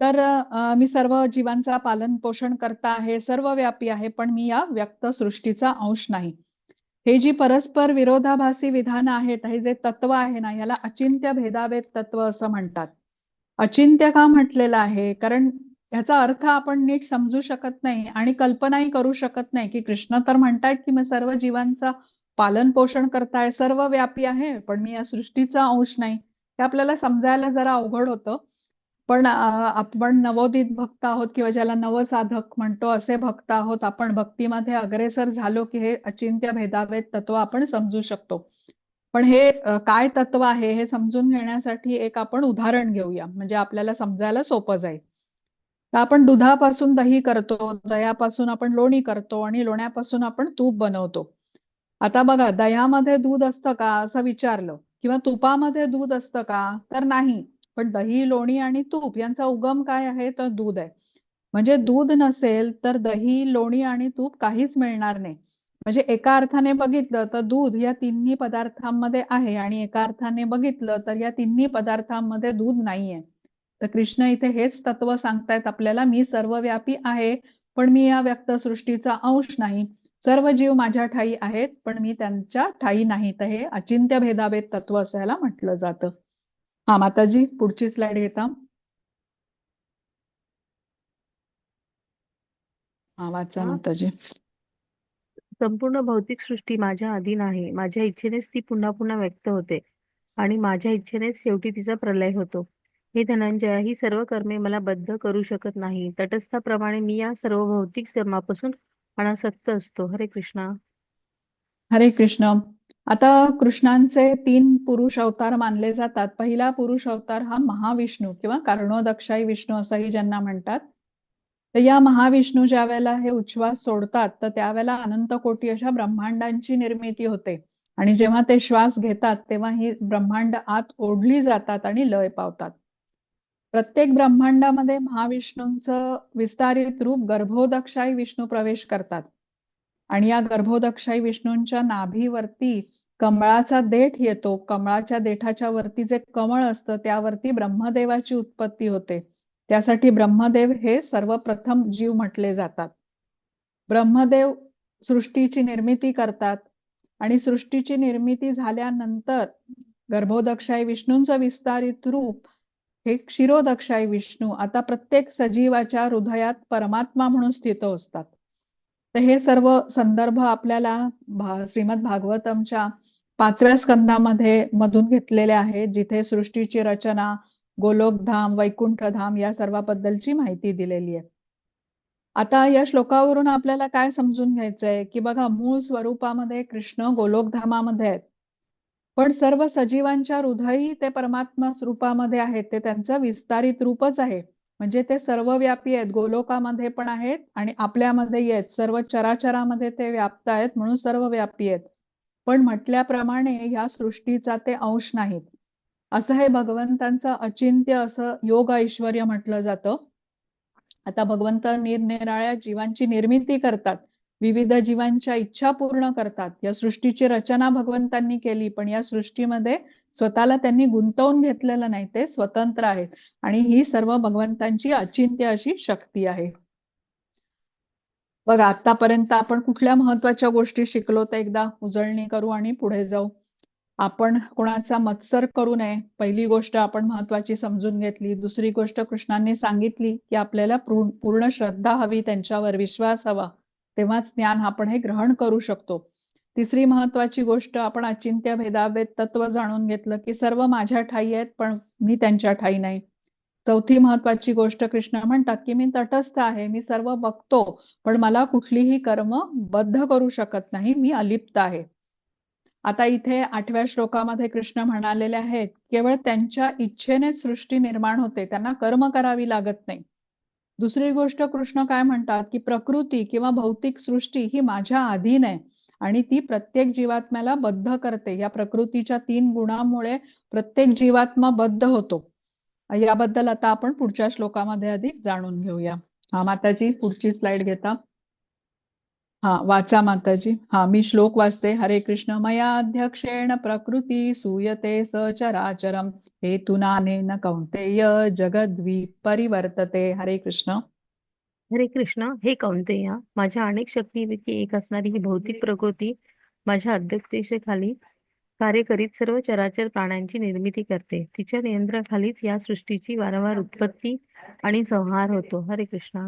तर मी सर्व जीवांचा पालन पोषण करता आहे, सर्वव्यापी आहे, पण मी या व्यक्त सृष्टीचा अंश नाही. हे जी परस्पर विरोधाभासी विधानं आहेत, हे जे तत्व आहे ना, याला अचिंत्य भेदाभेद तत्व असं म्हणतात. अचिंत्य का म्हटलेलं आहे? कारण ह्याचा अर्थ आपण नीट समजू शकत नाही आणि कल्पनाही करू शकत नाही, की कृष्ण तर म्हणतायत की मी सर्व जीवांचा पालन पोषण करताय, सर्व व्यापी आहे, पण मी या सृष्टीचा अंश नाही. हे आपल्याला समजायला जरा अवघड होतं. पण आपण नवोदित भक्त आहोत किंवा ज्याला नवसाधक म्हणतो असे भक्त आहोत. आपण भक्तीमध्ये अग्रेसर झालो की हे अचिंत्य भेदाभेद तत्व आपण समजू शकतो. पण हे काय तत्व आहे हे समजून घेण्यासाठी एक आपण उदाहरण घेऊया, म्हणजे आपल्याला समजायला सोपं जाईल. तर आपण दुधापासून दही करतो, दह्यापासून आपण लोणी करतो आणि लोण्यापासून आपण तूप बनवतो. आता बघा, दह्यामध्ये दूध असतं का असं विचारलं, किंवा तुपामध्ये दूध असतं का, तर नाही. पण दही, लोणी आणि तूप यांचा उगम काय आहे, तर दूध आहे. म्हणजे दूध नसेल तर दही, लोणी आणि तूप काहीच मिळणार नाही. म्हणजे एका अर्थाने बघितलं तर दूध या तिन्ही पदार्थांमध्ये आहे आणि एका अर्थाने बघितलं तर या तिन्ही पदार्थांमध्ये दूध नाहीये. तर कृष्ण इथे हेच तत्व सांगतायत आपल्याला, मी सर्वव्यापी आहे, पण मी या व्यक्त सृष्टीचा अंश नाही. सर्व जीव माझ्या ठायी आहेत, पण मी त्यांच्या ठायी नाही. तर हे अचिंत्य भेदाभेद तत्व असायला म्हटलं जातं. हा माताजी, पुढची स्लाइड घेता. हा वाचा हा, माताजी. संपूर्ण भौतिक सृष्टी माझ्या अधीन आहे. माझ्या इच्छेनेच ती पुन्हा पुन्हा व्यक्त होते आणि माझ्या इच्छेनेच शेवटी तिचा प्रलय होतो. हे धनंजया, ही सर्व कर्मे मला बद्ध करू शकत नाही. तटस्थाप्रमाणे मी या सर्व भौतिक कर्मापासून अनासक्त असतो. हरे कृष्णा. हरे कृष्ण. आता कृष्णांचे 3 पुरुष अवतार मानले जातात. पहिला पुरुष अवतार हा महाविष्णू किंवा कर्णोदक्षाई विष्णू असंही ज्यांना म्हणतात. तर या महाविष्णू ज्या वेळेला हे उच्छ्वास सोडतात तर त्यावेळेला अनंत कोटी अशा ब्रह्मांडांची निर्मिती होते आणि जेव्हा ते श्वास घेतात तेव्हा ही ब्रह्मांड आत ओढली जातात आणि लय पावतात. प्रत्येक ब्रह्मांडामध्ये महाविष्णूंचं विस्तारित रूप गर्भोदक्षाई विष्णू प्रवेश करतात आणि या गर्भोदक्षाई विष्णूंच्या नाभीवरती कमळाचा देठ येतो. कमळाच्या देठाच्या वरती जे कमळ असतं त्यावरती ब्रह्मदेवाची उत्पत्ती होते. त्यासाठी ब्रह्मदेव हे सर्वप्रथम जीव म्हटले जातात. ब्रह्मदेव सृष्टीची निर्मिती करतात आणि सृष्टीची निर्मिती झाल्यानंतर गर्भोदक्षाई विष्णूंचं विस्तारित रूप हे क्षीरोदक्षाई विष्णू आता प्रत्येक सजीवाच्या हृदयात परमात्मा म्हणून स्थित असतात. तर हे सर्व संदर्भ आपल्याला श्रीमद भागवतमच्या 5व्या स्कंदामध्ये मधून घेतलेले आहेत, जिथे सृष्टीची रचना, गोलोकधाम, वैकुंठधाम या सर्वाबद्दलची माहिती दिलेली आहे. आता या श्लोकावरून आपल्याला काय समजून घ्यायचंय की बघा, मूळ स्वरूपामध्ये कृष्ण गोलोकधामामध्ये आहेत, पण सर्व सजीवांच्या हृदयी ते परमात्मा स्वरूपामध्ये आहेत. ते त्यांचं विस्तारित रूपच आहे. म्हणजे ते सर्वव्यापी आहेत. गोलोकामध्ये पण आहेत आणि आपल्यामध्येही आहेत. सर्व चराचरामध्ये ते व्याप्त आहेत, म्हणून सर्वव्यापी आहेत. पण म्हटल्याप्रमाणे ह्या सृष्टीचा ते अंश नाहीत. असं हे भगवंतांचं अचिंत्य असं योग ऐश्वर्य म्हटलं जातं. आता भगवंत निरनिराळ्या जीवांची निर्मिती करतात, विविध जीवांच्या इच्छा पूर्ण करतात. या सृष्टीची रचना भगवंतांनी केली, पण या सृष्टीमध्ये स्वतःला त्यांनी गुंतवून घेतलेलं नाही. ते स्वतंत्र आहेत आणि ही सर्व भगवंतांची अचिंत्य अशी शक्ती आहे. बघा, आतापर्यंत आपण कुठल्या महत्वाच्या गोष्टी शिकलो ते एकदा उजळणी करू आणि पुढे जाऊ. आपण कोणाचा मत्सर करू नये, पहिली गोष्ट आपण महत्वाची समजून घेतली. दुसरी गोष्ट कृष्णांनी सांगितली की आपल्याला पूर्ण श्रद्धा हवी, त्यांच्यावर विश्वास हवा, तेव्हाच ज्ञान आपण हे ग्रहण करू शकतो. तिसरी महत्वाची गोष्ट आपण अचिंत्य भेदाभेद तत्व जाणून घेतलं की सर्व माझ्या ठायी आहेत, पण मी त्यांच्या ठायी नाही. चौथी महत्वाची गोष्ट कृष्ण म्हणतात की मी तटस्थ आहे, मी सर्व बघतो, पण मला कुठलीही कर्म बद्ध करू शकत नाही, मी अलिप्त आहे. आता इथे 8व्या श्लोकामध्ये कृष्ण म्हणालेले आहेत, केवळ त्यांच्या इच्छेनेच सृष्टी निर्माण होते, त्यांना कर्म करावी लागत नाही. दुसरी गोष्ट कृष्ण काय म्हणतात की प्रकृती किंवा भौतिक सृष्टी ही माझ्या अधीन आहे आणि ती प्रत्येक जीवात्म्याला बद्ध करते. या प्रकृतीच्या 3 गुणांमुळे प्रत्येक जीवात्मा बद्ध होतो. याबद्दल आता आपण पुढच्या श्लोकामध्ये अधिक जाणून घेऊया. हा माताजी, पुढची स्लाइड घेता. हा वाचा माताजी. हा, मी श्लोक वाचते. हरे कृष्ण. मया अध्यक्षेण प्रकृती सूयते सचराचरम हेतुनानेन कौंतेय जगद्वी परिवर्तते. हरे कृष्ण. हरे कृष्ण. हे कौंतेया, माझ्या अनेक शक्तीपैकी एक असणारी ही भौतिक प्रकृती माझ्या अध्यक्षतेखाली कार्य करीत सर्व चराचर प्राण्यांची निर्मिती करते. तिच्या नियंत्रणाखालीच या सृष्टीची वारंवार उत्पत्ती आणि संहार होतो. हरे कृष्णा.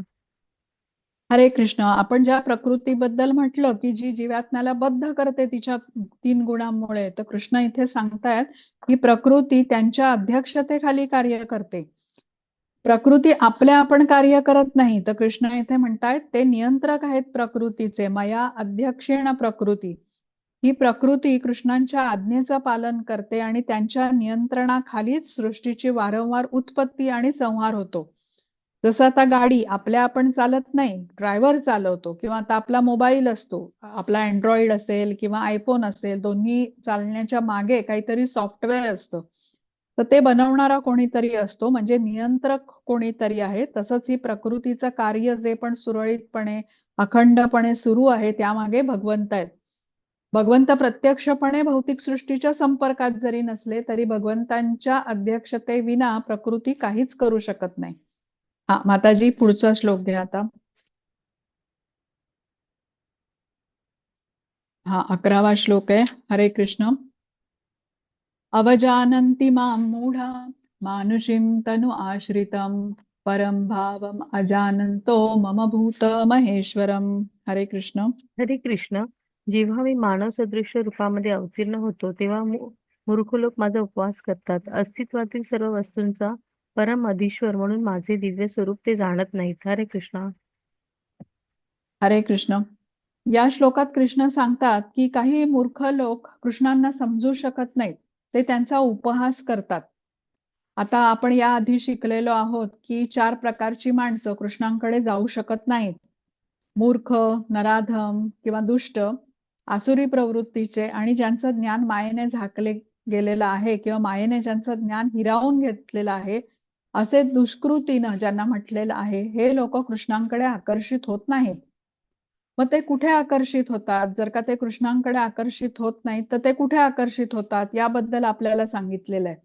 हरे कृष्ण. आपण ज्या प्रकृतीबद्दल म्हटलं की जी जीवात्म्याला बद्ध करते तिच्या 3 गुणांमुळे, तर कृष्ण इथे सांगतायत की प्रकृती त्यांच्या अध्यक्षतेखाली कार्य करते. प्रकृती आपल्या आपण कार्य करत नाही. तर कृष्ण इथे म्हणतायत ते नियंत्रक आहेत प्रकृतीचे. मया अध्यक्षेण प्रकृती, ही प्रकृती कृष्णांच्या आज्ञेचं पालन करते आणि त्यांच्या नियंत्रणाखालीच सृष्टीची वारंवार उत्पत्ती आणि संहार होतो. जसं आता गाडी आपल्या आपण चालत नाही, ड्रायव्हर चालवतो, किंवा आता आपला मोबाईल असतो, आपला अँड्रॉइड असेल किंवा आयफोन असेल, दोन्ही चालण्याच्या मागे काहीतरी सॉफ्टवेअर असतं. तर ते बनवणारा कोणीतरी असतो, म्हणजे नियंत्रक कोणीतरी आहे. तसंच ही प्रकृतीचं कार्य जे पण सुरळीतपणे अखंडपणे सुरू आहे त्यामागे भगवंत आहेत. भगवंत प्रत्यक्षपणे भौतिक सृष्टीच्या संपर्कात जरी नसले तरी भगवंतांच्या अध्यक्षतेविना प्रकृती काहीच करू शकत नाही. हा माताजी, पुढचा श्लोक घ्या आता. हा 11वा श्लोक आहे. हरे कृष्ण. अवजानन्ति मां मूढा मानुषीं तनु आश्रितं परं भावम् अजानन्तो मम भूत महेश्वरम. हरे कृष्ण. हरे कृष्ण. जेव्हा मी मानव सदृश रूपामध्ये अवतीर्ण होतो तेव्हा मूर्ख लोक माझा उपवास करतात. अस्तित्वातील सर्व वस्तूंचा परम अधीश्वर म्हणून माझे दिव्य स्वरूप ते जाणत नाहीत. हरे कृष्ण. हरे कृष्ण. या श्लोकात कृष्ण सांगतात की काही मूर्ख लोक कृष्णांना समजू शकत नाहीत, ते त्यांचा उपहास करतात. आता आपण याआधी शिकलेलो आहोत की 4 प्रकारची माणसं कृष्णांकडे जाऊ शकत नाहीत. मूर्ख, नराधम किंवा दुष्ट, आसुरी प्रवृत्तीचे आणि ज्यांचं ज्ञान मायेने झाकले गेलेलं आहे किंवा मायेने ज्यांचं ज्ञान हिरावून घेतलेलं आहे, असे दुष्कृतीनं ज्यांना म्हटलेलं आहे, हे लोक कृष्णांकडे आकर्षित होत नाहीत. मग ते कुठे आकर्षित होतात? जर का ते कृष्णांकडे आकर्षित होत नाहीत, तर ते कुठे आकर्षित होतात? याबद्दल आपल्याला सांगितलेलं आहे.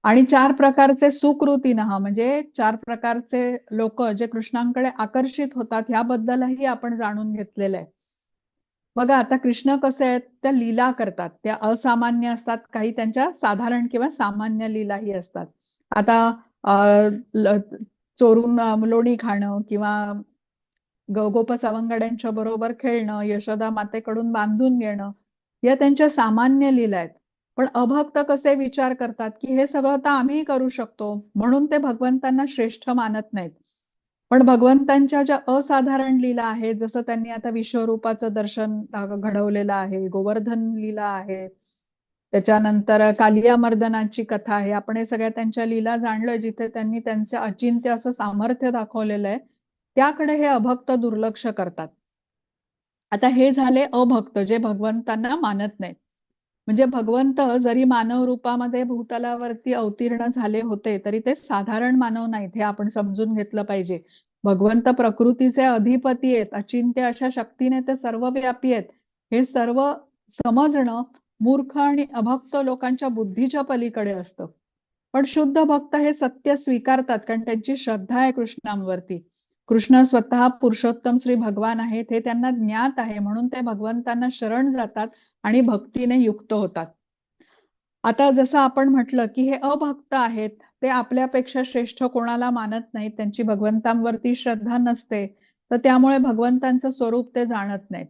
आणि 4 प्रकारचे सुकृतीनः म्हणजे 4 प्रकारचे लोक जे कृष्णांकडे आकर्षित होतात याबद्दलही आपण जाणून घेतलेलं आहे. बघा आता कृष्ण कसे आहेत, त्या लीला करतात. त्या असामान्य असतात, काही त्यांच्या साधारण किंवा सामान्य लीलाही असतात. आता चोरून लोणी खाणं किंवा गोप सवंगड्यांच्या बरोबर खेळणं, यशोदा मातेकडून बांधून घेणं, या त्यांच्या सामान्य लीला आहेत. पण अभक्त कसे विचार करतात की हे सगळं तर आम्ही करू शकतो, म्हणून ते भगवंतांना श्रेष्ठ मानत नाहीत. पण भगवंतांच्या ज्या असाधारण लीला आहेत, जसं त्यांनी आता विश्वरूपाचं दर्शन घडवलेलं आहे, गोवर्धन लीला आहे, त्याच्यानंतर कालियामर्दनाची कथा आहे. आपण हे सगळ्या त्यांच्या लीला जाणलं, जिथे त्यांनी त्यांचं अचिंत्य असं सामर्थ्य दाखवलेलं आहे. त्याकडे हे अभक्त दुर्लक्ष करतात. आता हे झाले अभक्त, जे भगवंतांना मानत नाहीत. म्हणजे भगवंत जरी मानव रूपामध्ये भूतलावरती अवतीर्ण झाले होते, तरी ते साधारण मानव नाहीत, हे आपण समजून घेतलं पाहिजे. भगवंत प्रकृतीचे अधिपती आहेत, अचिंत्य अशा शक्तीने ते सर्वव्यापी आहेत. हे सर्व समजणं मूर्ख आणि अभक्त लोकांच्या बुद्धीच्या पलीकडे असतं. पण शुद्ध भक्त हे सत्य स्वीकारतात, कारण त्यांची श्रद्धा आहे कृष्णांवरती. कृष्ण स्वतः पुरुषोत्तम श्री भगवान आहेत, हे त्यांना ज्ञात आहे, म्हणून ते भगवंतांना शरण जातात आणि भक्तीने युक्त होतात. आता जसं आपण म्हटलं की हे अभक्त आहेत, ते आपल्यापेक्षा श्रेष्ठ कोणाला मानत नाहीत, त्यांची भगवंतांवरती श्रद्धा नसते, तर त्यामुळे भगवंतांचं स्वरूप ते जाणत नाहीत.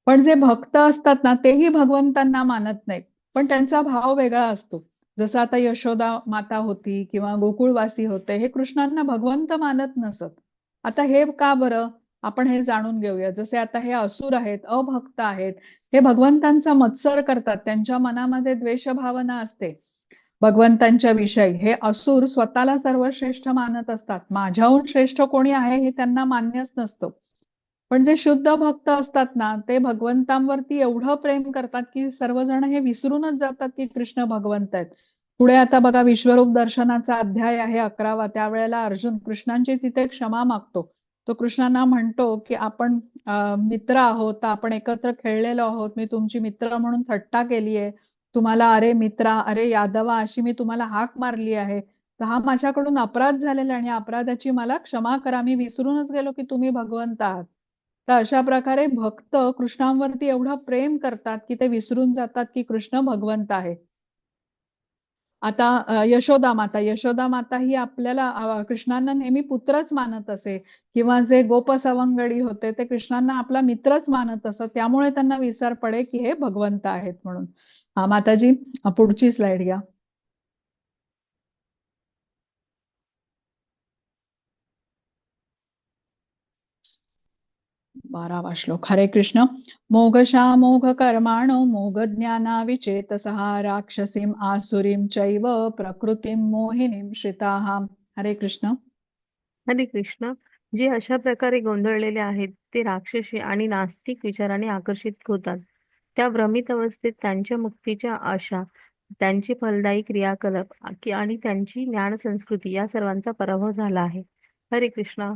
पण जे भक्त असतात ना, तेही भगवंतांना मानत नाहीत, पण त्यांचा भाव वेगळा असतो. जसं आता यशोदा माता होती किंवा गोकुळवासी होते, हे कृष्णांना भगवंत मानत नसत. आता हे का बरं? आपण हे जाणून घेऊया. जसे आता हे असुर आहेत, अभक्त आहेत, हे भगवंतांचा मत्सर करतात, त्यांच्या मनामध्ये द्वेष भावना असते भगवंतांच्या विषयी. हे असुर स्वतःला सर्वश्रेष्ठ मानत असतात, माझ्याहून श्रेष्ठ कोणी आहे हे त्यांना मान्यच नसतं. पण जे शुद्ध भक्त असतात ना, ते भगवंतांवरती एवढं प्रेम करतात की सर्वजण हे विसरूनच जातात की कृष्ण भगवंत आहेत. पुढे आता बघा विश्वरूप दर्शनाचा अध्याय आहे 11वा. त्यावेळेला अर्जुन कृष्णांची तिथे क्षमा मागतो. तो कृष्णांना म्हणतो की आपण मित्र आहोत, तर आपण एकत्र खेळलेलो आहोत, मी तुमची मित्र म्हणून थट्टा केली आहे, तुम्हाला अरे मित्रा, अरे यादवा अशी मी तुम्हाला हाक मारली आहे, तर हा माझ्याकडून अपराध झालेला आहे आणि अपराधाची मला क्षमा करा, मी विसरूनच गेलो की तुम्ही भगवंत आहात. तर अशा प्रकारे भक्त कृष्णांवरती एवढं प्रेम करतात की ते विसरून जातात की कृष्ण भगवंत आहे. आता यशोदा माता ही आपल्याला कृष्णांना नेहमी पुत्रच मानत असे किंवा जे गोपसवंगडी होते ते कृष्णांना आपला मित्रच मानत असत, त्यामुळे त्यांना विसर पडे की हे भगवंत आहेत म्हणून. हा माताजी, पुढची स्लाइड घ्या. 12वा श्लोक. हरे कृष्ण. मोघ कर्माणो मोघ ज्ञाना विचेतसः राक्षसीम आसुरीम चैव प्रकृतीम मोहिनीम श्रिताः. हरे कृष्ण. हरे कृष्ण. जे अशा प्रकारे गोंधळलेले आहेत ते राक्षसी आणि नास्तिक विचाराने आकर्षित होतात. त्या भ्रमित अवस्थेत त्यांच्या मुक्तीच्या आशा त्यांचे फलदायी क्रियाकलाप आणि त्यांची ज्ञान संस्कृती या सर्वांचा पराभव झाला आहे. हरे कृष्णा.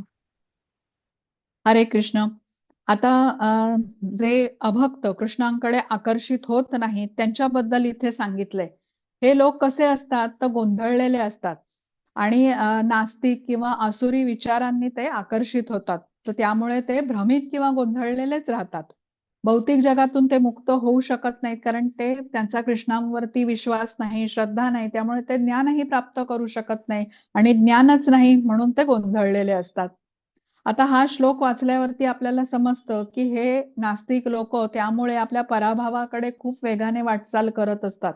हरे कृष्ण. आता जे अभक्त कृष्णांकडे आकर्षित होत नाहीत त्यांच्याबद्दल इथे सांगितलंय. हे लोक कसे असतात तर गोंधळलेले असतात आणि नास्तिक किंवा आसुरी विचारांनी ते आकर्षित होतात. तर त्यामुळे ते भ्रमित किंवा गोंधळलेलेच राहतात. भौतिक जगातून ते मुक्त होऊ शकत नाहीत कारण ते त्यांचा कृष्णांवरती विश्वास नाही, श्रद्धा नाही. त्यामुळे ते ज्ञानही प्राप्त करू शकत नाही आणि ज्ञानच नाही म्हणून ते गोंधळलेले असतात. आता हा श्लोक वाचल्यावरती आपल्याला समजतं की हे नास्तिक लोक त्यामुळे आपल्या पराभवाकडे खूप वेगाने वाटचाल करत असतात.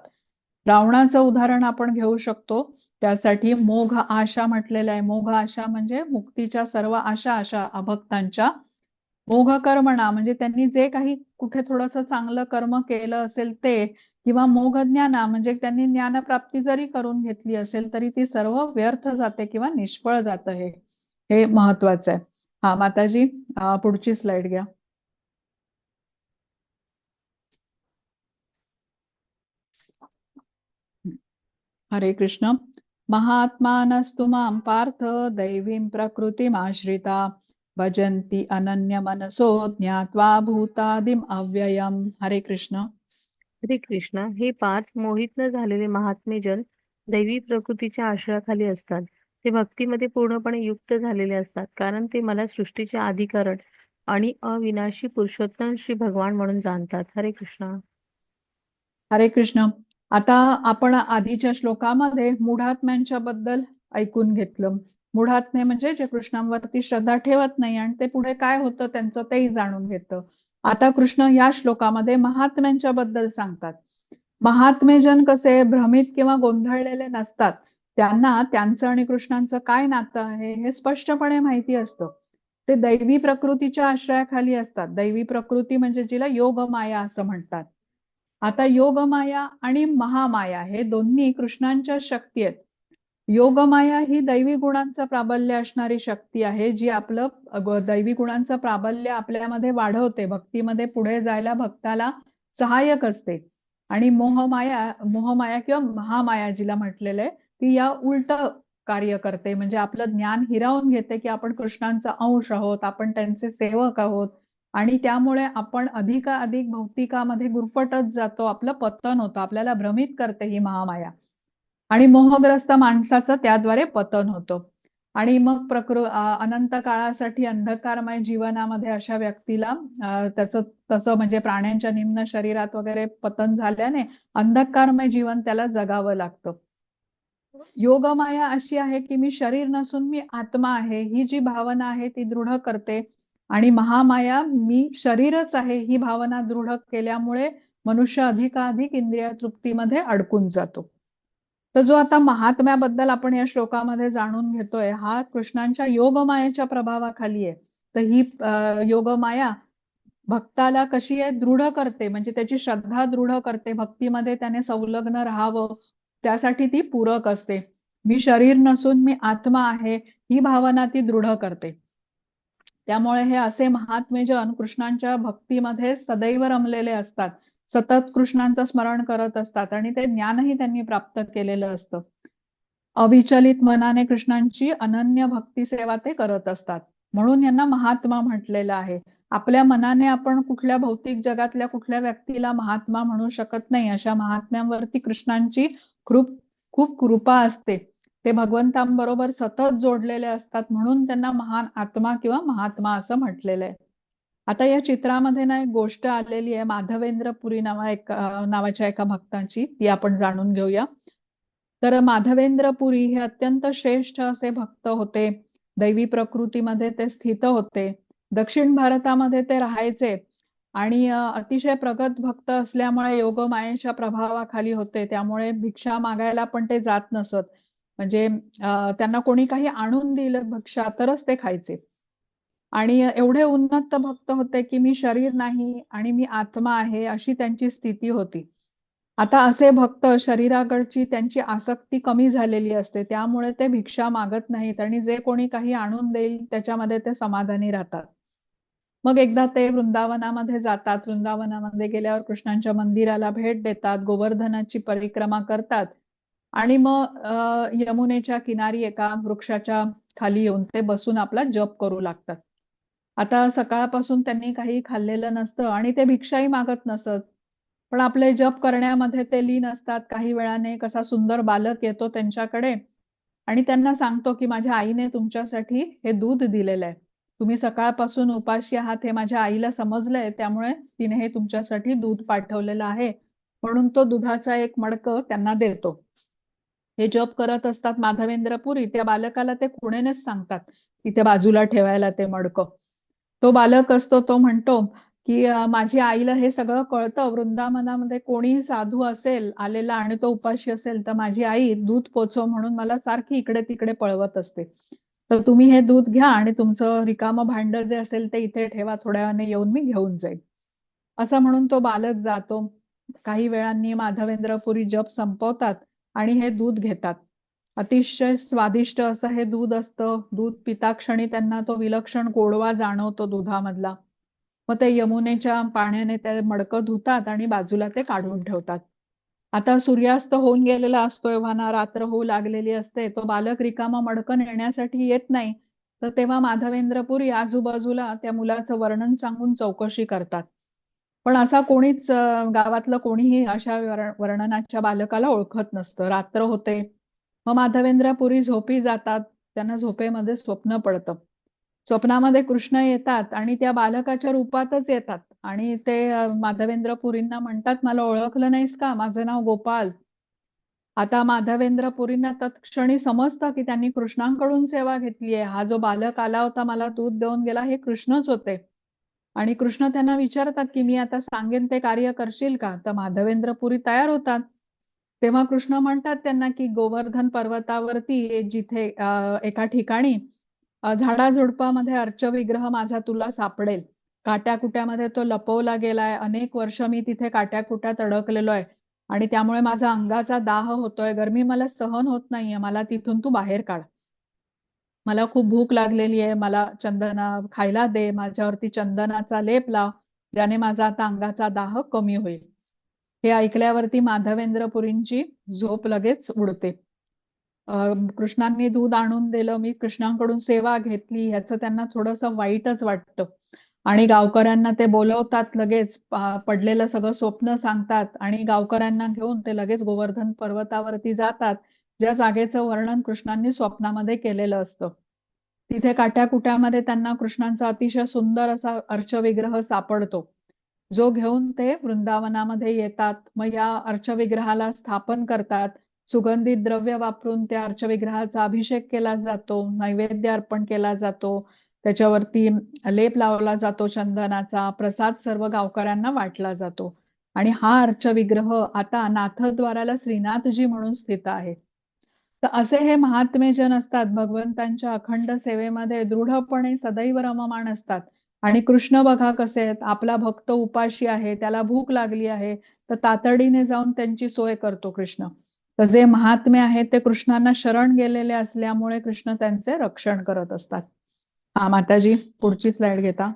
रावणाचं उदाहरण आपण घेऊ शकतो. त्यासाठी मोघ आशा म्हटलेलं आहे. मोघ आशा म्हणजे मुक्तीच्या सर्व आशा अशा अभक्तांच्या. मोघ कर्मणा म्हणजे त्यांनी जे काही कुठे थोडंसं चांगलं कर्म केलं असेल ते, किंवा मोघ ज्ञाना म्हणजे त्यांनी ज्ञानप्राप्ती जरी करून घेतली असेल तरी ती सर्व व्यर्थ जाते किंवा निष्फळ जातं. हे हे महत्वाचं आहे. हा माताजी, पुढची स्लाइड घ्या. हरे कृष्ण. महात्मानस्तु मां पार्थ दैवीं प्रकृतिमाश्रिता भजन्ति अनन्य मनसो ज्ञात्वा भूतादिम अव्ययम. हरे कृष्ण. हरे कृष्णा. हे पाच मोहित न झालेले महात्मे जन दैवी प्रकृतीच्या आश्रयाखाली असतात. ते भक्तीमध्ये पूर्णपणे युक्त झालेले असतात कारण ते मला सृष्टीचे आदिकारण आणि अविनाशी पुरुषोत्तम श्री भगवान म्हणून जाणतात. हरे कृष्णा. हरे कृष्ण. आता आपण आधीच्या श्लोकामध्ये मूढात्म्यांच्या बद्दल ऐकून घेतलं. मूढात्मे म्हणजे जे कृष्णांवरती श्रद्धा ठेवत नाही आणि ते पुढे काय होतं त्यांचं तेही जाणून घेतं. आता कृष्ण या श्लोकामध्ये महात्म्यांच्या बद्दल सांगतात. महात्मे जन कसे भ्रमित किंवा गोंधळलेले नसतात. त्यांना त्यांचं आणि कृष्णांचं काय नातं आहे हे स्पष्टपणे माहिती असतं. ते दैवी प्रकृतीच्या आश्रयाखाली असतात. दैवी प्रकृती म्हणजे जिला योगमाया असं म्हणतात. आता योगमाया आणि महामाया हे दोन्ही कृष्णांच्या शक्ती आहेत. योगमाया ही दैवी गुणांचं प्राबल्य असणारी शक्ती आहे जी आपलं दैवी गुणांचं प्राबल्य आपल्यामध्ये वाढवते, भक्तीमध्ये पुढे जायला भक्ताला सहाय्यक असते. आणि मोहमाया किंवा महामाया जिला म्हटलेलं आहे ती या उलट कार्य करते. म्हणजे आपलं ज्ञान हिरावून घेते की आपण कृष्णांचा अंश आहोत, आपण त्यांचे सेवक आहोत आणि त्यामुळे आपण अधिकाधिक भौतिकामध्ये गुरफटत जातो. आपलं पतन होतं, आपल्याला भ्रमित करते ही महामाया आणि मोहग्रस्त माणसाचं त्याद्वारे पतन होतं. आणि मग अनंत काळासाठी अंधकारमय जीवनामध्ये अशा व्यक्तीला त्याचं तसं म्हणजे प्राण्यांच्या निम्न शरीरात वगैरे पतन झाल्याने अंधकारमय जीवन त्याला जगावं लागतं. योगमाया अशी आहे की मी शरीर नसून मी आत्मा आहे ही जी भावना आहे ती दृढ करते. आणि महामाया मी शरीरच आहे ही भावना दृढ केल्यामुळे मनुष्य अधिकाधिक इंद्रिय तृप्तीमध्ये अडकून जातो. तर जो आता महात्म्याबद्दल आपण या श्लोकामध्ये जाणून घेतोय हा कृष्णांच्या योगमायेच्या प्रभावाखाली आहे. तर ही योगमाया भक्ताला कशी आहे दृढ करते, म्हणजे त्याची श्रद्धा दृढ करते, भक्तीमध्ये त्याने संलग्न राहावं त्यासाठी ती पूरक असते. मी शरीर नसून मी आत्मा आहे ही भावना ती दृढ करते. त्यामुळे हे असे महात्मे जन कृष्णांच्या भक्तीमध्ये सदैव रमलेले असतात, सतत कृष्णांचं स्मरण करत असतात आणि ते ज्ञानही त्यांनी प्राप्त केलेलं असतं. अविचलित मनाने कृष्णांची अनन्य भक्ती सेवा ते करत असतात, म्हणून यांना महात्मा म्हटलेलं आहे. आपल्या मनाने आपण कुठल्या भौतिक जगातल्या कुठल्या व्यक्तीला महात्मा म्हणू शकत नाही. अशा महात्म्यांवरती कृष्णांची खूप खूप कृपा असते. ते भगवंतांबरोबर सतत जोडलेले असतात म्हणून त्यांना महान आत्मा किंवा महात्मा असं म्हटलेलं आहे. आता या चित्रामध्ये ना एक गोष्ट आलेली आहे माधवेंद्र पुरी नावाच्या एका भक्ताची, ती आपण जाणून घेऊया. तर माधवेंद्र पुरी हे अत्यंत श्रेष्ठ असे भक्त होते. दैवी प्रकृतीमध्ये ते स्थित होते. दक्षिण भारतामध्ये ते राहायचे आणि अतिशय प्रगत भक्त असल्यामुळे योगमायेच्या प्रभावाखाली होते. त्यामुळे भिक्षा मागायला पण ते जात नसत. म्हणजे त्यांना कोणी काही आणून दिलं भिक्षा तरच ते खायचे. आणि एवढे उन्नत भक्त होते की मी शरीर नाही आणि मी आत्मा आहे अशी त्यांची स्थिती होती. आता असे भक्त शरीराकडची त्यांची आसक्ती कमी झालेली असते, त्यामुळे ते भिक्षा मागत नाहीत आणि जे कोणी काही आणून देईल त्याच्यामध्ये ते समाधानी राहतात. मग एकदा ते वृंदावनामध्ये जातात. वृंदावनामध्ये गेल्यावर कृष्णांच्या मंदिराला भेट देतात, गोवर्धनाची परिक्रमा करतात आणि मग यमुनेच्या किनारी एका वृक्षाच्या खाली येऊन ते बसून आपला जप करू लागतात. आता सकाळपासून त्यांनी काही खाल्लेलं नसतं आणि ते भिक्षाही मागत नसत. पण आपले जप करण्यामध्ये ते लीन असतात. काही वेळाने कसा सुंदर बालक येतो त्यांच्याकडे आणि त्यांना सांगतो, की माझ्या आईने तुमच्यासाठी हे दूध दिलेलं आहे. तुम्ही सकाळपासून उपाशी आहात हे माझ्या आईला समजलंय, त्यामुळे तिने हे तुमच्यासाठी दूध पाठवलेलं आहे. म्हणून तो दुधाचा एक मडकं त्यांना देतो. हे जप करत असतात माधवेंद्र पुरी. त्या बालकाला ते खुणेनेच सांगतात, तिथे बाजूला ठेवायला ते मडकं. तो बालक असतो तो म्हणतो, की माझी आईला हे सगळं कळतं. वृंदावनामध्ये कोणीही साधू असेल आलेला आणि तो उपाशी असेल तर माझी आई दूध पोचव म्हणून मला सारखी इकडे तिकडे पळवत असते. तर तुम्ही हे दूध घ्या आणि तुमचं रिकामं भांड जे असेल ते इथे ठेवा, थोड्या वेळाने येऊन मी घेऊन जाईल. असं म्हणून तो बालक जातो. काही वेळांनी माधवेंद्र पुरी जप संपवतात आणि हे दूध घेतात. अतिशय स्वादिष्ट असं हे दूध असतं. दूध पिताक्षणी त्यांना तो विलक्षण गोडवा जाणवतो दुधामधला. मग ते यमुनेच्या पाण्याने ते मडकं धुतात आणि बाजूला ते काढून ठेवतात. आता सूर्यास्त होऊन गेलेला असतो, एव्हाना रात्र होऊ लागलेली असते. तो बालक रिकामा मडकं नेण्यासाठी येत नाही. तर तेव्हा माधवेंद्र पुरी आजूबाजूला त्या मुलाचं वर्णन सांगून चौकशी करतात. पण असा कोणीच गावातलं कोणीही अशा वर्णनाच्या बालकाला ओळखत नसतं. रात्र होते. मग माधवेंद्र पुरी झोपी जातात. त्यांना झोपेमध्ये स्वप्न पडतं. स्वप्नामध्ये कृष्ण येतात आणि त्या बालकाच्या रूपातच येतात आणि ते माधवेंद्र पुरींना म्हणतात, मला ओळखलं नाहीस का? माझं नाव गोपाळ. आता माधवेंद्र पुरींना तत्क्षणी समजतं की त्यांनी कृष्णांकडून सेवा घेतली आहे. हा जो बालक आला होता मला दूध देऊन गेला हे कृष्णच होते. आणि कृष्ण त्यांना विचारतात की मी आता सांगेन ते कार्य करशील का? तर माधवेंद्र पुरी तयार होतात. तेव्हा कृष्ण म्हणतात त्यांना की गोवर्धन पर्वतावरती जिथे एका ठिकाणी झाडाझुडपामध्ये अर्चविग्रह माझा तुला सापडेल. काट्याकुट्यामध्ये तो लपवला गेलाय. अनेक वर्ष मी तिथे काट्याकुट्यात अडकलेलो आहे आणि त्यामुळे माझा अंगाचा दाह होतोय. गरमी मला सहन होत नाहीये. मला तिथून तू बाहेर काढ. मला खूप भूक लागलेली आहे. मला चंदना खायला दे. माझ्यावरती चंदनाचा लेप लाव, ज्याने माझा आता अंगाचा दाह कमी होईल. हे ऐकल्यावरती माधवेंद्र पुरींची झोप लगेच उडते. कृष्णांनी दूध आणून दिलं, मी कृष्णांकडून सेवा घेतली, ह्याचं त्यांना थोडंसं वाईटच वाटतं. आणि गावकऱ्यांना ते बोलवतात लगेच. पडलेलं सगळं स्वप्न सांगतात आणि गावकऱ्यांना घेऊन ते लगेच गोवर्धन पर्वतावरती जातात, ज्या जागेचं वर्णन कृष्णांनी स्वप्नामध्ये केलेलं असतं. तिथे काट्याकुट्यामध्ये त्यांना कृष्णांचा अतिशय सुंदर असा अर्चविग्रह सापडतो, जो घेऊन ते वृंदावनामध्ये येतात. मग या अर्चविग्रहाला स्थापन करतात. सुगंधित द्रव्य वापरून त्या अर्चविग्रहाचा अभिषेक केला जातो, नैवेद्य अर्पण केला जातो, त्याच्यावरती लेप लावला जातो चंदनाचा, प्रसाद सर्व गावकऱ्यांना वाटला जातो. आणि हा अर्चविग्रह आता नाथद्वाराला श्रीनाथजी म्हणून स्थित आहे. तर असे हे महात्मे जन असतात, भगवंतांच्या अखंड सेवेमध्ये दृढपणे सदैव रममाण असतात. आणि कृष्ण बघा कसे आहेत, आपला भक्त उपाशी आहे, त्याला भूक लागली आहे, तर तातडीने जाऊन त्यांची सोय करतो कृष्ण. तर जे महात्मे आहेत ते कृष्णांना शरण गेलेले असल्यामुळे कृष्ण त्यांचे रक्षण करत असतात. हा माताजी, पुढची स्लाइड घेता.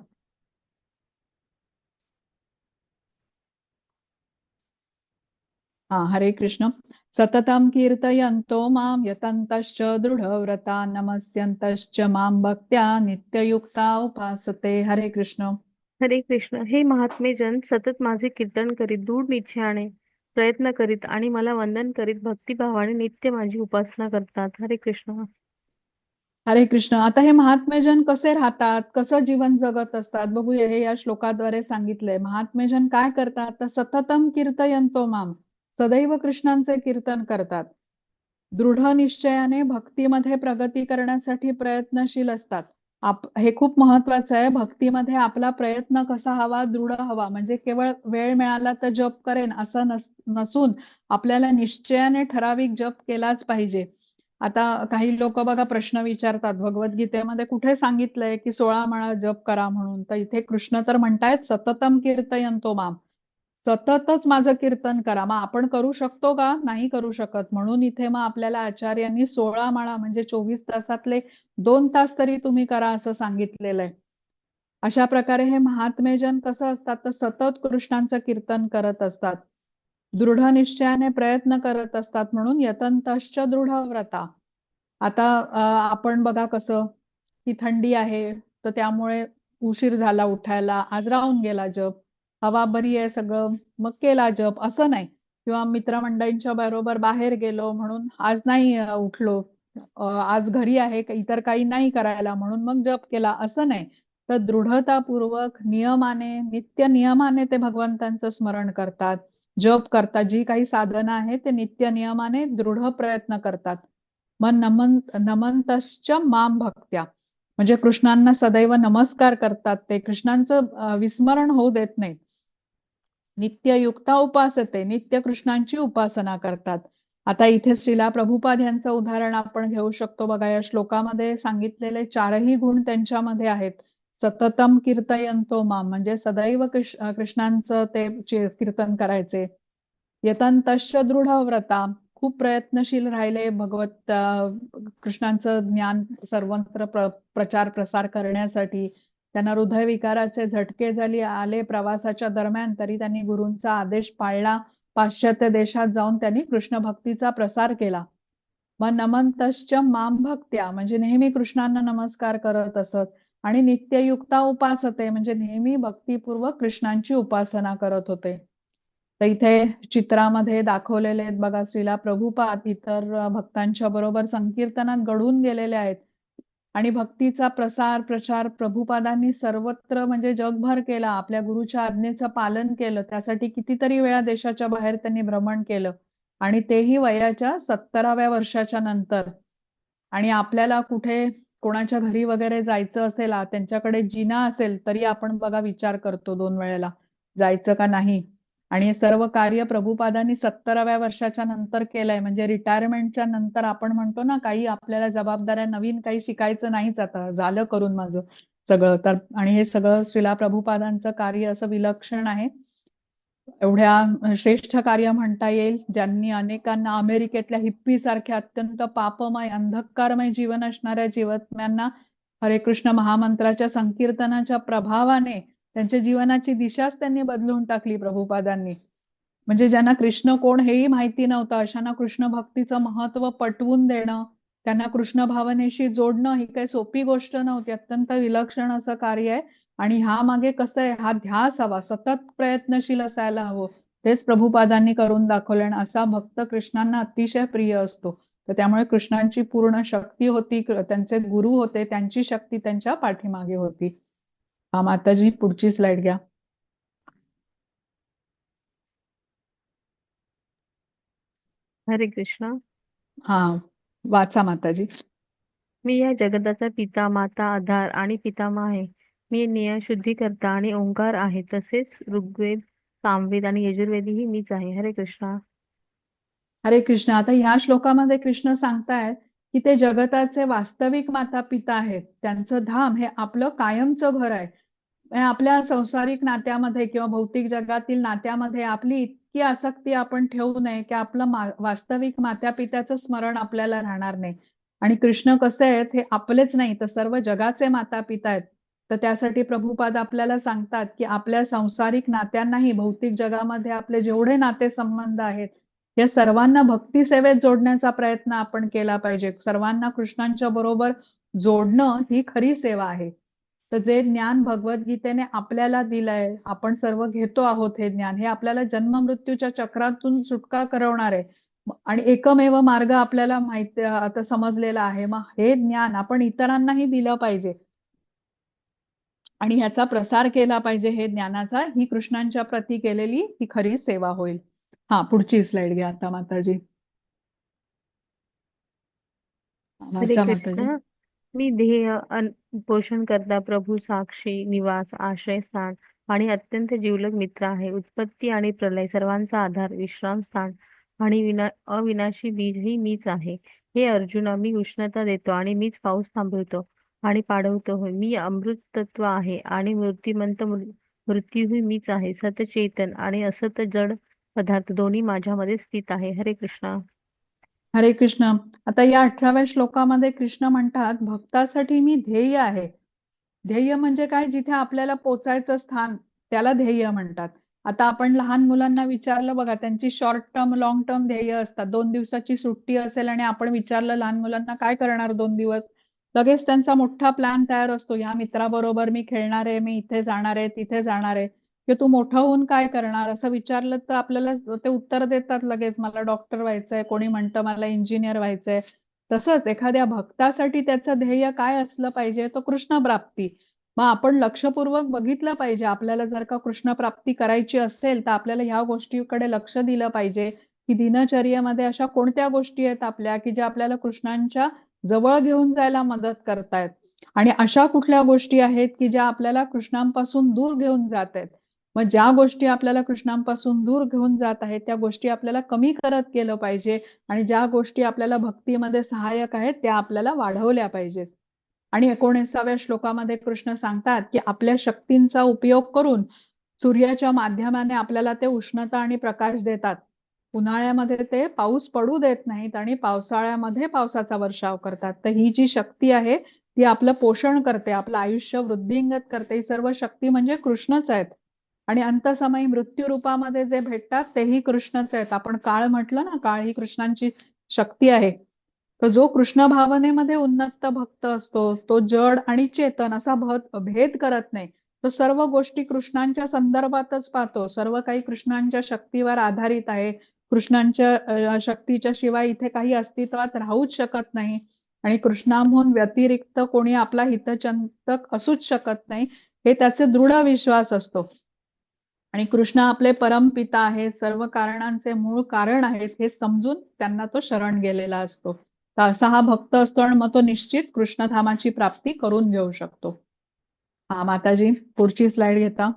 हरे कृष्ण. सततं कीर्तयन्तो मां यतन्तश्च दृढव्रता नमस्यन्तश्च मां भक्त्या नित्ययुक्ता उपासते. हरे कृष्ण. हरे कृष्ण. हे महात्मे जन सतत माझे कीर्तन करीत दृढ निश्चयाने प्रयत्न करीत आणि मला वंदन करीत भक्तिभावाने नित्य माझी उपासना करतात. हरे कृष्ण. हरे कृष्ण. आता हे महात्मेजन कसे राहतात, कसं जीवन जगत असतात बघूया. हे या श्लोकाद्वारे सांगितलंय. महात्मेजन काय करतात, तर सततम कीर्तयन्तो माम, सदैव कृष्णांचे कीर्तन करतात. दृढ निश्चयाने भक्तीमध्ये प्रगती करण्यासाठी प्रयत्नशील असतात. हे खूप महत्वाचं आहे. भक्तीमध्ये आपला प्रयत्न कसा हवा, दृढ हवा. म्हणजे केवळ वेळ मिळाला तर जप करेन असं नसून आपल्याला निश्चयाने ठराविक जप केलाच पाहिजे. आता काही लोक बघा प्रश्न विचारतात, भगवद्गीतेमध्ये कुठे सांगितलंय की 16 माळा जप करा म्हणून. तर इथे कृष्ण तर म्हणतायत सततम कीर्तयन्तो माम, सततच माझं कीर्तन करा. मग आपण करू शकतो का? नाही करू शकत. म्हणून इथे मग आपल्याला आचार्यांनी 16 माळा म्हणजे 24 तासातले 2 तास तरी तुम्ही करा असं सांगितलेलं आहे. अशा प्रकारे हे महात्मेजन कसं असतात तर सतत कृष्णांचं कीर्तन करत असतात, दृढ निश्चयाने प्रयत्न करत असतात, म्हणून यतंतश्च दृढ व्रता. आता आपण बघा कसं की थंडी आहे तर त्यामुळे उशीर झाला उठायला, आज राहून गेला जप, हवा बरी आहे सगळं मग केला जप, असं नाही. किंवा मित्रमंडळींच्या बरोबर बाहेर गेलो म्हणून आज नाही उठलो, आज घरी आहे इतर काही नाही करायला म्हणून मग जप केला, असं नाही. तर दृढतापूर्वक नियमाने, नित्य नियमाने ते भगवंतांचं स्मरण करतात, जप करतात, जी काही साधना आहे ते नित्य नियमाने दृढ प्रयत्न करतात. मग नमंतश्च माम भक्त्या, म्हणजे कृष्णांना सदैव नमस्कार करतात, ते कृष्णांचं विस्मरण होऊ देत नाही. नित्ययुक्ता उपासते, नित्य कृष्णांची उपासना करतात. आता इथे श्रीला प्रभुपाद यांचं उदाहरण आपण घेऊ शकतो बघा. या श्लोकामध्ये सांगितलेले चारही गुण त्यांच्यामध्ये आहेत. सततम कीर्तयंतो माम, म्हणजे सदैव कृष्णांचं ते कीर्तन करायचे. यतंतश्च दृढ व्रता, खूप प्रयत्नशील राहिले भगवत कृष्णांचं ज्ञान सर्वत्र प्रचार प्रसार करण्यासाठी. त्यांना हृदयविकाराचे झटके आले प्रवासाच्या दरम्यान, तरी त्यांनी गुरूंचा आदेश पाळला. पाश्चात्य देशात जाऊन त्यांनी कृष्ण भक्तीचा प्रसार केला. मग नमंतश्च माम भक्त्या, म्हणजे नेहमी कृष्णांना नमस्कार करत असत. आणि नित्ययुक्ता उपासते, म्हणजे नेहमी भक्तिपूर्वक कृष्णांची उपासना करत होते. तर इथे चित्रामध्ये दाखवलेले आहेत बघा, श्रीला प्रभुपाद इतर भक्तांच्या बरोबर संकीर्तनात घडून गेलेले आहेत. आणि भक्तीचा प्रचार प्रभुपादांनी सर्वत्र म्हणजे जगभर केला. आपल्या गुरुच्या आज्ञेचं पालन केलं. त्यासाठी कितीतरी वेळा देशाच्या बाहेर त्यांनी भ्रमण केलं, आणि तेही वयाच्या 70व्या वर्षाच्या नंतर. आणि आपल्याला कुठे कोणाच्या घरी वगैरे जायचं असेल, त्यांच्याकडे जिना असेल तरी आपण बघा विचार करतो 2 वेळेला जायचं का नाही. आणि हे सर्व कार्य प्रभुपादांनी 70व्या वर्षाच्या नंतर केलंय, म्हणजे रिटायरमेंटच्या नंतर. आपण म्हणतो ना, काही आपल्याला जबाबदाऱ्या नवीन काही शिकायचं नाहीच, आता झालं करून माझं सगळं. तर आणि हे सगळं श्रीला प्रभुपादांचं कार्य असं विलक्षण आहे. एवढ्या श्रेष्ठ कार्य म्हणता येईल, ज्यांनी अनेकांना अमेरिकेतल्या हिप्पी सारख्या अत्यंत पापमय अंधकारमय जीवन असणाऱ्या जीवात्म्यांना हरे कृष्ण महामंत्राच्या संकीर्तनाच्या प्रभावाने त्यांच्या जीवनाची दिशाच त्यांनी बदलून टाकली प्रभुपादांनी. म्हणजे ज्यांना कृष्ण कोण हेही माहिती नव्हतं, अशांना कृष्ण भक्तीचं महत्व पटवून देणं, त्यांना कृष्ण भावनेशी जोडणं ही काही सोपी गोष्ट नव्हती. अत्यंत विलक्षण असं कार्य आहे. आणि ह्या मागे कसं आहे, हा ध्यास हवा, सतत प्रयत्नशील असायला हवं. तेच प्रभुपादांनी करून दाखवलं. आणि असा भक्त कृष्णांना अतिशय प्रिय असतो. तर त्यामुळे कृष्णांची पूर्ण शक्ती होती, त्यांचे गुरु होते, त्यांची शक्ती त्यांच्या पाठीमागे होती. हा माताजी, पुढची स्लाइड घ्या. हरे कृष्ण. हा, वाचा माताजी. मी या जगताचा पिता, माता, आधार आणि पितामह आहे. मी नियम शुद्धीकर्ता आणि ओंकार आहे. तसेच ऋग्वेद, सामवेद आणि यजुर्वेदही मीच आहे. हरे कृष्णा. हरे कृष्ण. आता ह्या श्लोकामध्ये कृष्ण सांगतायत की ते जगताचे वास्तविक माता पिता आहेत. त्यांचं धाम हे आपलं कायमचं घर आहे. आपल्या संसारिक नात्यामध्ये किंवा भौतिक जगातील नात्यामध्ये आपली इतकी आसक्ती आपण ठेवू नये की आपलं वास्तविक माता पित्याचं स्मरण आपल्याला राहणार नाही. आणि कृष्ण कसे आहेत हे आपलेच नाही तर सर्व जगाचे माता पिता आहेत. तर त्यासाठी प्रभुपाद आपल्याला सांगतात की आपल्या संसारिक नात्यांनाही, भौतिक जगामध्ये आपले जेवढे नातेसंबंध आहेत, या सर्वांना भक्ती सेवेत जोडण्याचा प्रयत्न आपण केला पाहिजे. सर्वांना कृष्णांच्या बरोबर जोडणं ही खरी सेवा आहे. तर जे ज्ञान भगवद्गीतेने आपल्याला दिलंय, आपण सर्व घेतो आहोत, हे ज्ञान हे आपल्याला जन्म मृत्यूच्या चक्रातून सुटका करवणार आहे. आणि एकमेव मार्ग आपल्याला माहिती आता समजलेला आहे. मग हे ज्ञान आपण इतरांनाही दिलं पाहिजे आणि ह्याचा प्रसार केला पाहिजे. हे ज्ञानाचा ही कृष्णांच्या प्रती केलेली ही खरी सेवा होईल. हा, पुढची स्लाइड घ्या आता माताजी. हरे वाचा माताजी. कृष्ण. मी ध्येय, पोषण करता, प्रभू, साक्षी, निवास, आश्रयस्थान आणि अत्यंत जिवलग मित्र आहे. उत्पत्ती आणि प्रलय, सर्वांचा आधार, विश्रामस्थान आणि अविनाशी बीजही मीच आहे. हे अर्जुना, मी उष्णता देतो आणि मीच पाऊस थांबवतो आणि पाडवतो. होय, मी अमृत तत्व आहे आणि मूर्तिमंत मृत्यूही मीच आहे. सतचेतन आणि असत जड पदार्थ दोन्ही माझ्यामध्ये स्थित आहे. हरे कृष्णा. हरे कृष्ण. आता या 18व्या श्लोकामध्ये कृष्ण म्हणतात, भक्तासाठी मी ध्येय आहे. ध्येय म्हणजे काय? जिथे आपल्याला पोचायचं स्थान, त्याला ध्येय म्हणतात. आता आपण लहान मुलांना विचारलं बघा, त्यांची शॉर्ट टर्म, लॉंग टर्म ध्येय असतात. 2 दिवसाची सुट्टी असेल आणि आपण विचारलं लहान मुलांना काय करणार 2 दिवस, लगेच त्यांचा मोठा प्लॅन तयार असतो. ह्या मित्राबरोबर मी खेळणार आहे, मी इथे जाणार आहे, तिथे जाणार आहे. की तू मोठं होऊन काय करणार असं विचारलं तर आपल्याला ते उत्तर देतात लगेच, मला डॉक्टर व्हायचंय, कोणी म्हणतं मला इंजिनियर व्हायचंय. तसंच एखाद्या भक्तासाठी त्याचं ध्येय काय असलं पाहिजे? तो कृष्ण प्राप्ती. मग आपण लक्षपूर्वक बघितलं पाहिजे. आपल्याला जर का कृष्ण प्राप्ती करायची असेल तर आपल्याला ह्या गोष्टीकडे लक्ष दिलं पाहिजे की दिनचर्येमध्ये अशा कोणत्या गोष्टी आहेत आपल्या की ज्या आपल्याला कृष्णांच्या जवळ घेऊन जायला मदत करतायत, आणि अशा कुठल्या गोष्टी आहेत की ज्या आपल्याला कृष्णांपासून दूर घेऊन जात आहेत. मग ज्या गोष्टी आपल्याला कृष्णांपासून दूर घेऊन जात आहेत त्या गोष्टी आपल्याला कमी करत गेलं पाहिजे, आणि ज्या गोष्टी आपल्याला भक्तीमध्ये सहाय्यक आहेत त्या आपल्याला वाढवल्या पाहिजेत. आणि 19व्या श्लोकामध्ये कृष्ण सांगतात की आपल्या शक्तींचा उपयोग करून सूर्याच्या माध्यमाने आपल्याला ते उष्णता आणि प्रकाश देतात. उन्हाळ्यामध्ये ते पाऊस पडू देत नाहीत आणि पावसाळ्यामध्ये पावसाचा वर्षाव करतात. तर ही जी शक्ती आहे ती आपलं पोषण करते, आपलं आयुष्य वृद्धिंगत करते. ही सर्व शक्ती म्हणजे कृष्णच आहेत. आणि अंतसमयी मृत्यू रूपामध्ये जे भेटतात तेही कृष्णच आहेत. आपण काळ म्हटलं ना, काळ ही कृष्णांची शक्ती आहे. तर जो कृष्ण भावनेमध्ये उन्नत भक्त असतो तो जड आणि चेतन असा भेद करत नाही. तो सर्व गोष्टी कृष्णांच्या संदर्भातच पाहतो. सर्व काही कृष्णांच्या शक्तीवर आधारित आहे. कृष्णांच्या शक्तीच्या शिवाय इथे काही अस्तित्वात राहूच शकत नाही, आणि कृष्णाहून व्यतिरिक्त कोणी आपला हितचिंतक असूच शकत नाही, हे त्याचे दृढ विश्वास असतो. आणि कृष्ण आपले परमपिता आहेत, सर्व कारणांचे मूळ कारण आहेत हे समजून त्यांना तो शरण गेलेला असतो. तर असा हा भक्त असतो आणि मग तो निश्चित कृष्णधामाची प्राप्ती करून घेऊ शकतो. हा माताजी, पुढची स्लाइड घेता.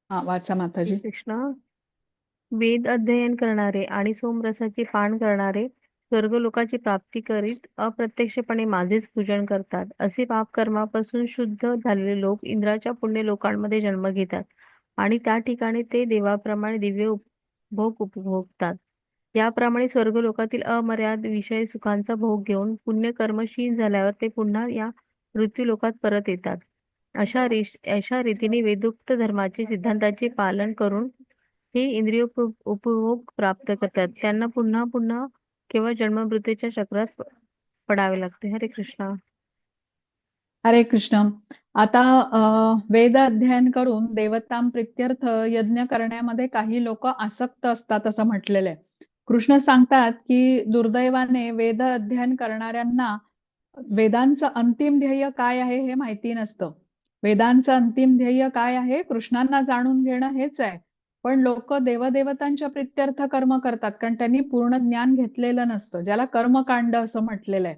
हा वाचा माताजी. कृष्ण वेद अध्ययन करणारे आणि सोमरसाचे पान करणारे स्वर्गलोकाची प्राप्ती करीत अप्रत्यक्षपणे माझेच पूजन करतात. असे पापकर्मापासून शुद्ध झालेले लोक इंद्राच्या पुण्य लोकांमध्ये जन्म घेतात आणि त्या ठिकाणी ते देवाप्रमाणे दिव्य भोग उपभोगतात. याप्रमाणे स्वर्गलोकातील अमर्याद विषय सुखांचा भोग घेऊन पुण्यकर्म क्षीण झाल्यावर ते पुन्हा या मृत्यूलोकात परत येतात. अशा रीतीने वेदोक्त धर्माचे सिद्धांताचे पालन करून हे इंद्रिय उपभोग प्राप्त करतात. त्यांना पुन्हा पुन्हा केवळ जन्ममृत्यूच्या चक्रात पडावे लागते. हरे कृष्णा. हरे कृष्ण. आता वेद अध्ययन करून देवतां प्रित्यर्थ यज्ञ करण्यामध्ये काही लोक आसक्त असतात असं म्हटलेलं आहे. कृष्ण सांगतात की दुर्दैवाने वेद अध्ययन करणाऱ्यांना वेदांचं अंतिम ध्येय काय आहे हे माहिती नसतं. वेदांचं अंतिम ध्येय काय आहे? कृष्णांना जाणून घेणं हेच आहे. पण लोक देवदेवतांच्या प्रित्यर्थ कर्म करतात कारण त्यांनी पूर्ण ज्ञान घेतलेलं नसतं, ज्याला कर्मकांड असं म्हटलेलं आहे.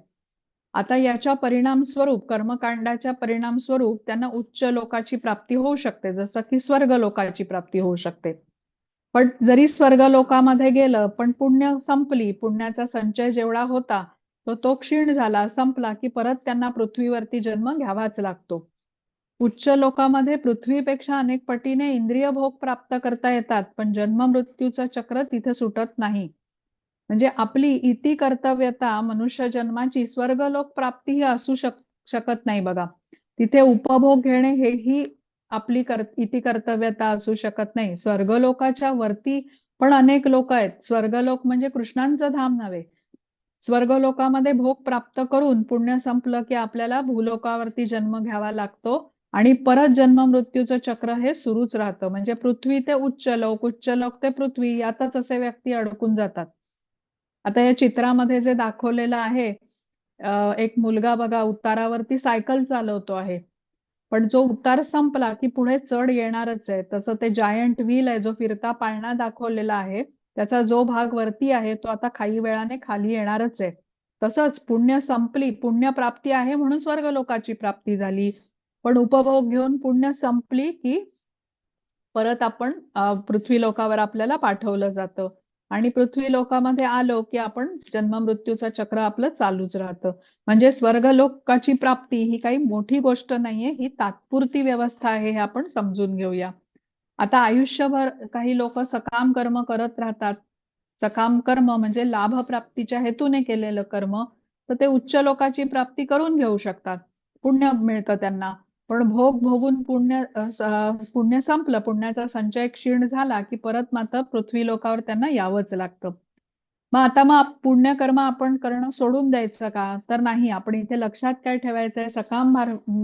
आता याच्या परिणाम स्वरूप, कर्मकांडाच्या परिणाम स्वरूप त्यांना उच्च लोकाची प्राप्ती होऊ शकते, जसं की स्वर्ग लोकाची प्राप्ती होऊ शकते. पण जरी स्वर्ग लोकामध्ये गेलं पण पुण्य संपली, पुण्याचा संचय जेवढा होता तो क्षीण झाला, संपला की परत त्यांना पृथ्वीवरती जन्म घ्यावाच लागतो. उच्च लोकामध्ये पृथ्वीपेक्षा अनेक पटीने इंद्रिय भोग प्राप्त करता येतात, पण जन्म मृत्यूचं चक्र तिथे सुटत नाही. म्हणजे आपली इति कर्तव्यता मनुष्य जन्माची स्वर्गलोक प्राप्ती ही असू शकत नाही बघा. तिथे उपभोग घेणे हेही आपली इति कर्तव्यता असू शकत नाही. स्वर्गलोकाच्या वरती पण अनेक लोक आहेत. स्वर्गलोक म्हणजे कृष्णांचं धाम नव्हे. स्वर्गलोकामध्ये भोग प्राप्त करून पुण्य संपलं की आपल्याला भूलोकावरती जन्म घ्यावा लागतो आणि परत जन्म मृत्यूचं चक्र हे सुरूच राहतं. म्हणजे पृथ्वी ते उच्च लोक ते पृथ्वी, यातच असे व्यक्ती अडकून जातात. आता या चित्रामध्ये जे दाखवलेलं आहे, एक मुलगा बघा उतारावरती सायकल चालवतो आहे, पण जो उतार संपला की पुढे चढ येणारच आहे. तसं ते जायंट व्हील आहे, जो फिरता पाळणा दाखवलेला आहे, त्याचा जो भाग वरती आहे तो आता काही वेळाने खाली येणारच आहे. तसंच पुण्य संपली, पुण्य प्राप्ती आहे म्हणून स्वर्गलोकाची प्राप्ती झाली, पण उपभोग घेऊन पुण्य संपली की परत आपण पृथ्वी लोकावर आपल्याला पाठवलं जातं, आणि पृथ्वी लोकामध्ये आलो की आपण जन्म मृत्यूचं चक्र आपलं चालूच राहतं. म्हणजे स्वर्गलोकाची प्राप्ती ही काही मोठी गोष्ट नाहीये, ही तात्पुरती व्यवस्था आहे हे आपण समजून घेऊया. आता आयुष्यभर काही लोक सकाम कर्म करत राहतात. सकाम कर्म म्हणजे लाभप्राप्तीच्या हेतूने केलेलं कर्म, तर ते उच्च लोकाची प्राप्ती करून घेऊ शकतात. पुण्य मिळतं त्यांना. पण भोग भोगून पुण्य संपलं, पुण्याचा संचय क्षीण झाला की परत मात्र पृथ्वी लोकावर त्यांना यावंच लागतं. मग पुण्यकर्म आपण करणं सोडून द्यायचं का? तर नाही. आपण इथे लक्षात काय ठेवायचंय,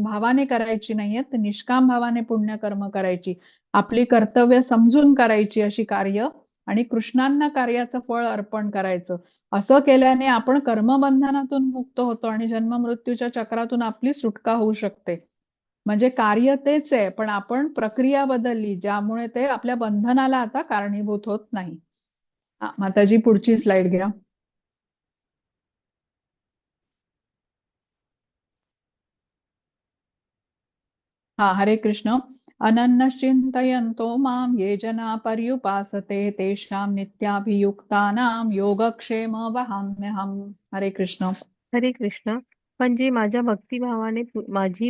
भावाने करायची नाहीयेत, तर निष्काम भावाने पुण्यकर्म करायची. आपली कर्तव्य समजून करायची अशी कार्य आणि कृष्णांना कार्याचं फळ अर्पण करायचं. असं केल्याने आपण कर्मबंधनातून मुक्त होतो आणि जन्म-मृत्यूच्या चक्रातून आपली सुटका होऊ शकते. म्हणजे कार्य तेच आहे, पण आपण प्रक्रिया बदलली, ज्यामुळे ते आपल्या बंधनाला आता कारणीभूत होत नाही. माताजी पुढची स्लाइड घ्या. हा, हरे कृष्ण. अनन्नश्चिन्तयन्तो मां ये जना पर्युपासते तेषां नित्याभियुक्तानां योगक्षेम वहाम्यहम्. हरे कृष्ण. हरे कृष्ण. पण जे माझी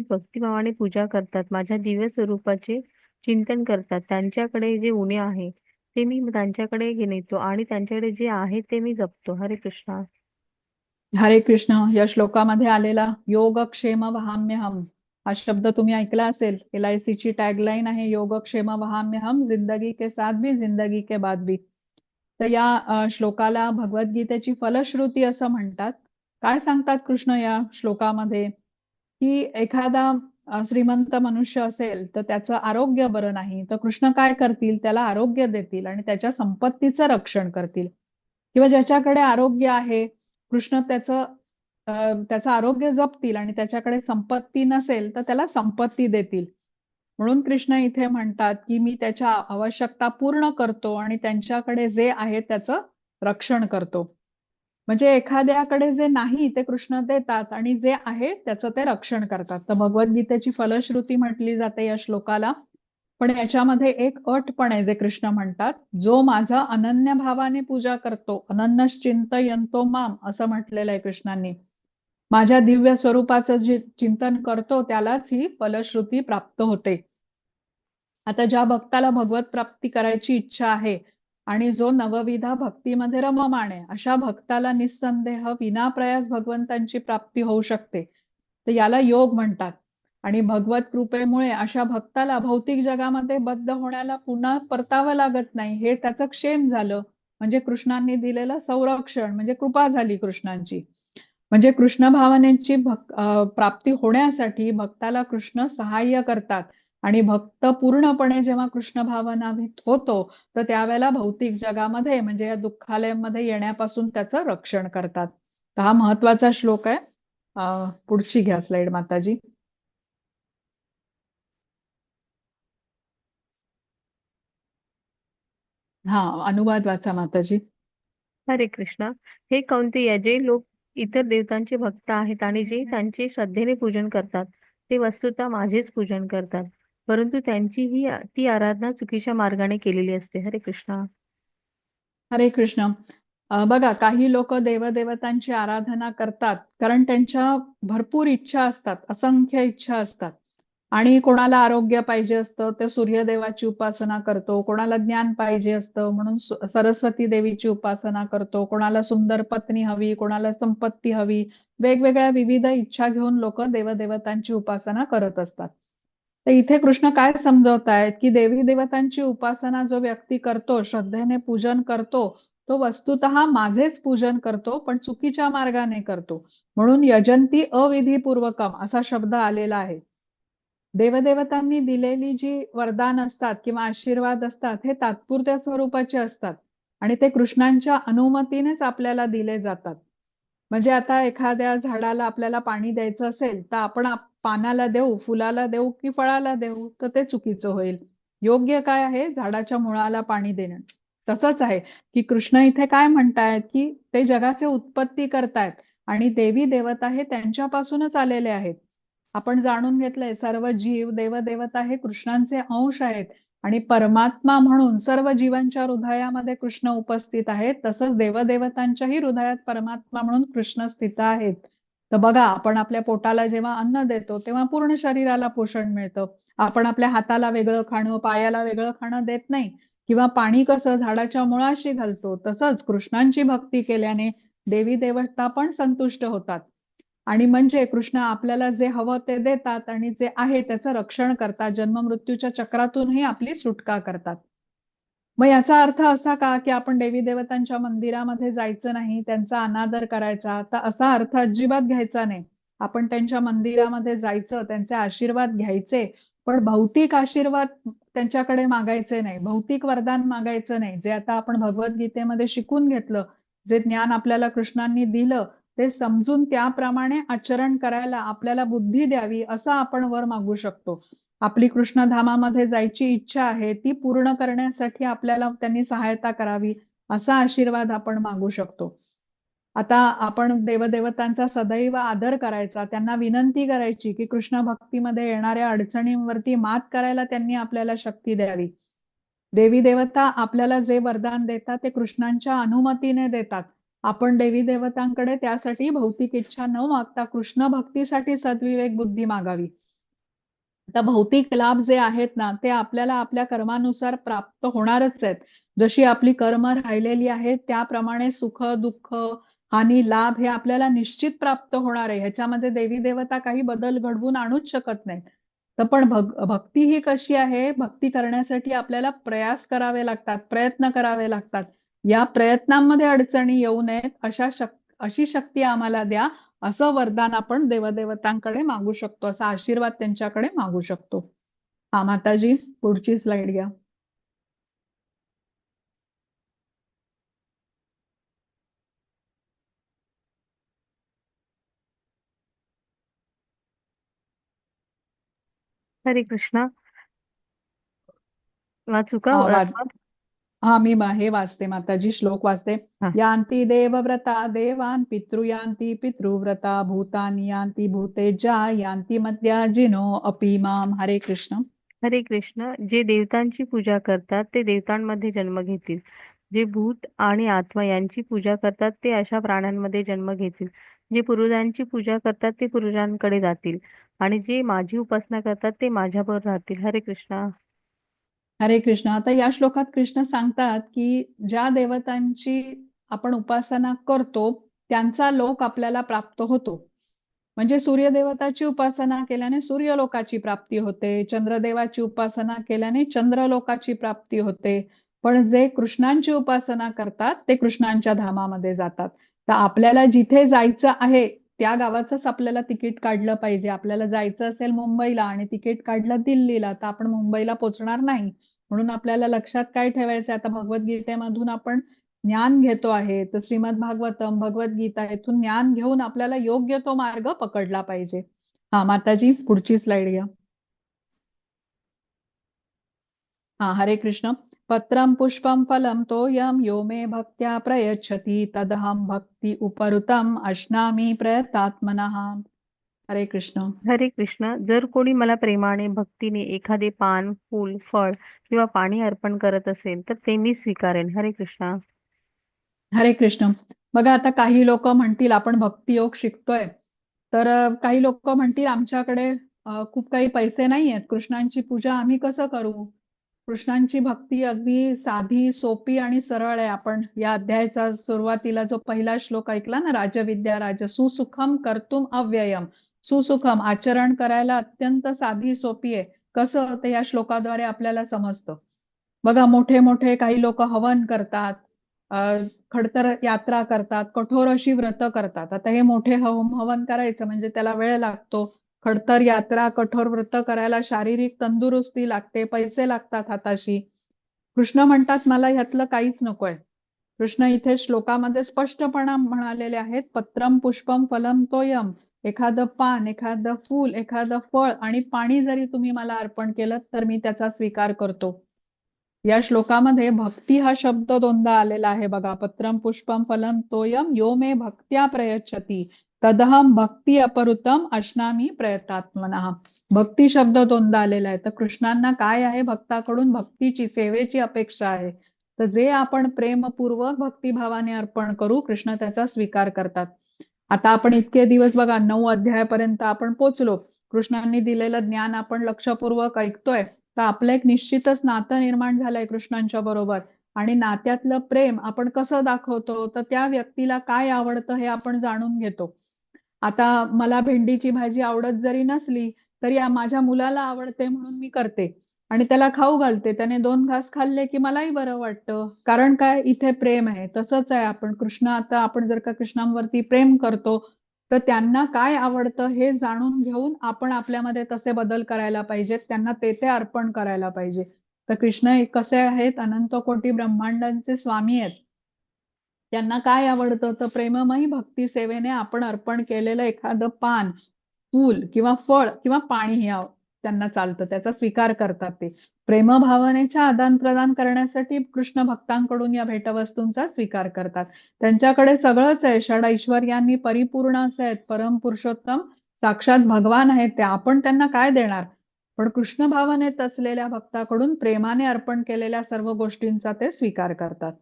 भक्तिभावाने पूजा करतात, माझ्या दिव्य स्वरूपाचे चिंतन करतात, त्यांच्याकडे जे उणे आहे ते मी त्यांच्याकडे नेतो आणि त्यांच्याकडे जे आहे ते मी जपतो. हरे कृष्ण. हरे कृष्ण. या श्लोकामध्ये आलेला योगक्षेम वहाम्यहम हा शब्द तुम्ही ऐकला असेल. LIC ची टॅगलाईन आहे, योगक्षेम वहाम्यहम, जिंदगी के साथ भी जिंदगी के बाद भी. तर या श्लोकाला भगवद्गीतेची फलश्रुती असं म्हणतात. काय सांगतात कृष्ण या श्लोकामध्ये, की एखादा श्रीमंत मनुष्य असेल तर त्याचं आरोग्य बरं नाही, तर कृष्ण काय करतील, त्याला आरोग्य देतील आणि त्याच्या संपत्तीचं रक्षण करतील. किंवा ज्याच्याकडे आरोग्य आहे, कृष्ण त्याचं आरोग्य जपतील आणि त्याच्याकडे संपत्ती नसेल तर त्याला संपत्ती देतील. म्हणून कृष्ण इथे म्हणतात की मी त्याच्या आवश्यकता पूर्ण करतो आणि त्यांच्याकडे जे आहे त्याचं रक्षण करतो. म्हणजे एखाद्याकडे जे नाही ते कृष्ण देतात आणि जे आहे त्याचं ते रक्षण करतात. तर भगवद्गीतेची फलश्रुती म्हटली जाते या श्लोकाला. पण याच्यामध्ये एक अट पण आहे, जे कृष्ण म्हणतात, जो माझा अनन्य भावाने पूजा करतो, अनन्यश्चिंतयन्तो माम असं म्हटलेलं आहे कृष्णांनी. माझ्या दिव्य स्वरूपाचं जे चिंतन करतो त्यालाच ही फलश्रुती प्राप्त होते. आता ज्या भक्ताला भगवत प्राप्ती करायची इच्छा आहे आणि जो नवविधा भक्तीमध्ये रममाण आहे, अशा भक्ताला निस्संदेह विनाप्रयास भगवंतांची प्राप्ती होऊ शकते. तर याला योग म्हणतात. आणि भगवत कृपेमुळे अशा भक्ताला भौतिक जगामध्ये बद्ध होण्याला पुन्हा परतावं लागत नाही. हे त्याचं क्षेम झालं. म्हणजे कृष्णांनी दिलेलं संरक्षण, म्हणजे कृपा झाली कृष्णांची. म्हणजे कृष्ण भावनेची प्राप्ती होण्यासाठी भक्ताला कृष्ण सहाय्य करतात. आणि भक्त पूर्णपणे जेव्हा कृष्ण भावनाभीत होतो, तर त्यावेळेला भौतिक जगामध्ये म्हणजे या दुःखालयामध्ये येण्यापासून त्याचं रक्षण करतात. तर हा महत्वाचा श्लोक आहे. पुढची घ्या स्लाइड माताजी. हा, अनुवाद वाचा माताजी. हरे कृष्ण. हे कौंतेय, जे लोक इतर देवतांचे भक्त आहेत आणि जे त्यांचे श्रद्धेने पूजन करतात, ते वस्तुतः माझेच पूजन करतात. परंतु ती आराधना चुकीच्या मार्गाने केलेली असते. हरे कृष्ण. हरे कृष्ण. बघा, काही लोक देवदेवतांची आराधना करतात कारण त्यांच्या भरपूर इच्छा असतात, असंख्य इच्छा असतात. आणि कोणाला आरोग्य पाहिजे असतं ते सूर्यदेवाची उपासना करतो, कोणाला ज्ञान पाहिजे असतं म्हणून सरस्वती देवीची उपासना करतो, कोणाला सुंदर पत्नी हवी, कोणाला संपत्ती हवी. वेगवेगळ्या विविध इच्छा घेऊन लोक देवदेवतांची उपासना करत असतात. तर इथे कृष्ण काय समजवतायत, की देवी देवतांची उपासना जो व्यक्ती करतो, श्रद्धेने पूजन करतो, तो वस्तुतः माझेच पूजन करतो, पण चुकीच्या मार्गाने करतो. म्हणून यजंती अविधीपूर्वकम असा शब्द आलेला आहे. देवदेवतांनी दिलेली जी वरदान असतात किंवा आशीर्वाद असतात, हे तात्पुरत्या स्वरूपाचे असतात आणि ते कृष्णांच्या अनुमतीनेच आपल्याला दिले जातात. म्हणजे आता एखाद्या झाडाला आपल्याला पाणी द्यायचं असेल तर आपण पानाला देऊ, फुलाला देऊ की फळाला देऊ, तर ते चुकीचं होईल. योग्य काय आहे, झाडाच्या मुळाला पाणी देणं. तसंच आहे की कृष्ण इथे काय म्हणतायत, की ते जगाचे उत्पत्ती करतायत आणि देवी देवता हे त्यांच्यापासूनच आलेले आहेत. आपण जाणून घेतलंय, सर्व जीव देवदेवता हे कृष्णांचे अंश आहेत आणि परमात्मा म्हणून सर्व जीवांच्या हृदयामध्ये कृष्ण उपस्थित आहेत. तसंच देवदेवतांच्याही हृदयात परमात्मा म्हणून कृष्ण स्थित आहेत. तर बघा, आपण आपल्या पोटाला जेव्हा अन्न देतो तेव्हा पूर्ण शरीराला पोषण मिळतं. आपण आपल्या हाताला वेगळं खाणं, पायाला वेगळं खाणं देत नाही. किंवा पाणी कसं झाडाच्या मुळाशी घालतो, तसंच कृष्णांची भक्ती केल्याने देवी देवता पण संतुष्ट होतात. आणि म्हणजे कृष्ण आपल्याला जे हवं ते देतात आणि जे आहे त्याचं रक्षण करतात. जन्म मृत्यूच्या चक्रातूनही आपली सुटका करतात. मग याचा अर्थ असा का, की आपण देवी देवतांच्या मंदिरामध्ये जायचं नाही, त्यांचा अनादर करायचा? तर असा अर्थ अजिबात घ्यायचा नाही. आपण त्यांच्या मंदिरामध्ये जायचं, त्यांचे आशीर्वाद घ्यायचे, पण भौतिक आशीर्वाद त्यांच्याकडे मागायचे नाही. भौतिक वरदान मागायचं नाही. जे आता आपण भगवद्गीतेमध्ये शिकून घेतलं, जे ज्ञान आपल्याला कृष्णांनी दिलं, ते समजून त्याप्रमाणे आचरण करायला आपल्याला बुद्धी द्यावी, असं आपण वर मागू शकतो. आपली कृष्णधामामध्ये जायची इच्छा आहे, ती पूर्ण करण्यासाठी आपल्याला त्यांनी सहायता करावी, असा आशीर्वाद आपण मागू शकतो. आता आपण देवदेवतांचा सदैव आदर करायचा, त्यांना विनंती करायची की कृष्ण भक्तीमध्ये येणाऱ्या अडचणींवरती मात करायला त्यांनी आपल्याला शक्ती द्यावी. देवी देवता आपल्याला जे वरदान देतात ते कृष्णांच्या अनुमतीने देतात. आपण देवी देवतांकडे त्यासाठी भौतिक इच्छा न मागता कृष्ण भक्तीसाठी सद्विवेक बुद्धी मागावी. आता भौतिक लाभ जे आहेत ना, ते आपल्याला आपल्या कर्मानुसार प्राप्त होणारच आहेत. जशी आपली कर्म राहिलेली आहेत त्याप्रमाणे सुख दुःख हानी लाभ हे आपल्याला निश्चित प्राप्त होणार आहे. ह्याच्यामध्ये देवी देवता काही बदल घडवून आणूच शकत नाहीत. तर पण भक्ती ही कशी आहे, भक्ती करण्यासाठी आपल्याला प्रयास करावे लागतात, प्रयत्न करावे लागतात. या प्रयत्नांमध्ये अडचणी येऊ नयेत अशी शक्ती आम्हाला द्या, असं वरदान आपण देवदेवतांकडे मागू शकतो, असा आशीर्वाद त्यांच्याकडे मागू शकतो. हा माताजी, पुढची स्लाइड घ्या. हरे कृष्णा. वाचू का? हा हा, मी हे वाचते माताजी, श्लोक वाचते. हा. यान्ति देवव्रता देवान् पितृयान्ति पितृव्रता भूतानि यान्ति भूतेजा यान्ति मद्याजिनो अपि माम. हरे कृष्ण. हरे कृष्ण. जे देवतांची पूजा करतात ते देवतांमध्ये जन्म घेतील. जे भूत आणि आत्मा यांची पूजा करतात ते अशा प्राण्यांमध्ये जन्म घेतील. जे पूर्वजांची पूजा करतात ते पूर्वजांकडे जातील आणि जे माझी उपासना करतात ते माझ्याबरोबर राहतील. हरे कृष्णा. हरे कृष्ण. आता या श्लोकात कृष्ण सांगतात की ज्या देवतांची आपण उपासना करतो त्यांचा लोक आपल्याला प्राप्त होतो. म्हणजे सूर्यदेवताची उपासना केल्याने सूर्यलोकाची प्राप्ती होते, चंद्रदेवाची उपासना केल्याने चंद्रलोकाची प्राप्ती होते. पण जे कृष्णांची उपासना करतात ते कृष्णांच्या धामामध्ये जातात. तर आपल्याला जिथे जायचं आहे त्या गावाचंच आपल्याला तिकीट काढलं पाहिजे. आपल्याला जायचं असेल मुंबईला आणि तिकीट काढलं दिल्लीला, तर आपण मुंबईला पोहोचणार नाही. म्हणून आपल्याला लक्षात काय ठेवायचं, आता भगवद्गीतेमधून आपण ज्ञान घेतो आहे, तर श्रीमद भागवतम भगवद्गीता येथून ज्ञान घेऊन आपल्याला योग्य तो मार्ग पकडला पाहिजे. हा माताजी, पुढची स्लाइड घ्या. हा, हरे कृष्ण. पत्रम पुष्पम फलम तोयम यो मे भक्त्या प्रयच्छति तदहम भक्ति उपरुतम अश्नामी प्रयतात्मनः. हरे कृष्ण. हरे कृष्ण. जर कोणी मला प्रेमाने भक्तीने एखादे पान, फूल, फळ किंवा पाणी अर्पण करत असेल तर ते मी स्वीकारेन. हरे कृष्णा. हरे कृष्ण. बघा, आता काही लोक म्हणतील आपण भक्तियोग शिकतोय, तर काही लोक म्हणतील आमच्याकडे खूप काही पैसे नाही आहेत, कृष्णांची पूजा आम्ही कसं करू? कृष्णांची भक्ती अगदी साधी, सोपी आणि सरळ आहे. आपण या अध्यायाच्या सुरुवातीला जो पहिला श्लोक ऐकला ना, राजविद्या राज सुसुखम कर्तुम अव्ययम. सुसुखम आचरण करायला अत्यंत साधी सोपी आहे. कसं ते या श्लोकाद्वारे आपल्याला समजतं. बघा, मोठे मोठे काही लोक हवन करतात, खडतर यात्रा करतात, कठोर अशी व्रत करतात. आता हे मोठे हवन करायचं म्हणजे त्याला वेळ लागतो. खडतर यात्रा, कठोर व्रत करायला शारीरिक तंदुरुस्ती लागते, पैसे लागतात हाताशी. कृष्ण म्हणतात मला ह्यातलं काहीच नकोय. कृष्ण इथे श्लोकामध्ये स्पष्टपणे म्हणालेले आहेत, पत्रम पुष्पम फलम तोयम. एखादं पान, एखादं फूल, एखादं फळ आणि पाणी जरी तुम्ही मला अर्पण केलं तर मी त्याचा स्वीकार करतो. या श्लोकामध्ये भक्ती हा शब्द दोनदा आलेला आहे बघा. पत्रम पुष्पम फलम तोयम यो मे भक्त्या प्रयच्छति तदहम भक्ती अपरुतम अश्नामी प्रयतात्मनः. भक्ती शब्द दोनदा आलेला आहे. तर कृष्णांना काय आहे, भक्ताकडून भक्तीची, सेवेची अपेक्षा आहे. तर जे आपण प्रेमपूर्वक भक्तिभावाने अर्पण करू कृष्ण त्याचा स्वीकार करतात. आता आपण इतके दिवस बघा 9 अध्यायापर्यंत आपण पोचलो. कृष्णांनी दिलेलं ज्ञान आपण लक्षपूर्वक ऐकतोय. तर आपलं एक निश्चितच नातं निर्माण झालंय कृष्णांच्या बरोबर. आणि नात्यातलं प्रेम आपण कसं दाखवतो, तर त्या व्यक्तीला काय आवडतं हे आपण जाणून घेतो. आता मला भेंडीची भाजी आवडत जरी नसली, तरी माझ्या मुलाला आवडते म्हणून मी करते आणि त्याला खाऊ घालते. त्याने 2 घास खाल्ले की मलाही बरं वाटतं. कारण काय, इथे प्रेम आहे. तसंच आहे आपण कृष्ण, आता आपण जर का कृष्णांवरती प्रेम करतो, तर त्यांना काय आवडतं हे जाणून घेऊन आपण आपल्यामध्ये तसे बदल करायला पाहिजेत. त्यांना ते अर्पण करायला पाहिजे. तर कृष्ण कसे आहेत, अनंत कोटी ब्रह्मांडांचे स्वामी आहेत. त्यांना काय आवडतं, तर प्रेममयी भक्ती सेवेने आपण अर्पण केलेलं एखादं पान, फूल किंवा फळ किंवा पाणी हे त्यांना चालतं. त्याचा स्वीकार करतात ते. प्रेमभावनेच्या आदान-प्रदान करण्यासाठी कृष्ण भक्तांकडून या भेटवस्तूंचा स्वीकार करतात. त्यांच्याकडे सगळंच आहे. षड ऐश्वर्यांनी परिपूर्ण असे आहेत. परमपुरुषोत्तम साक्षात भगवान आहेत ते. आपण त्यांना काय देणार? पण कृष्ण भावनेत असलेल्या भक्ताकडून प्रेमाने अर्पण केलेल्या सर्व गोष्टींचा ते स्वीकार करतात.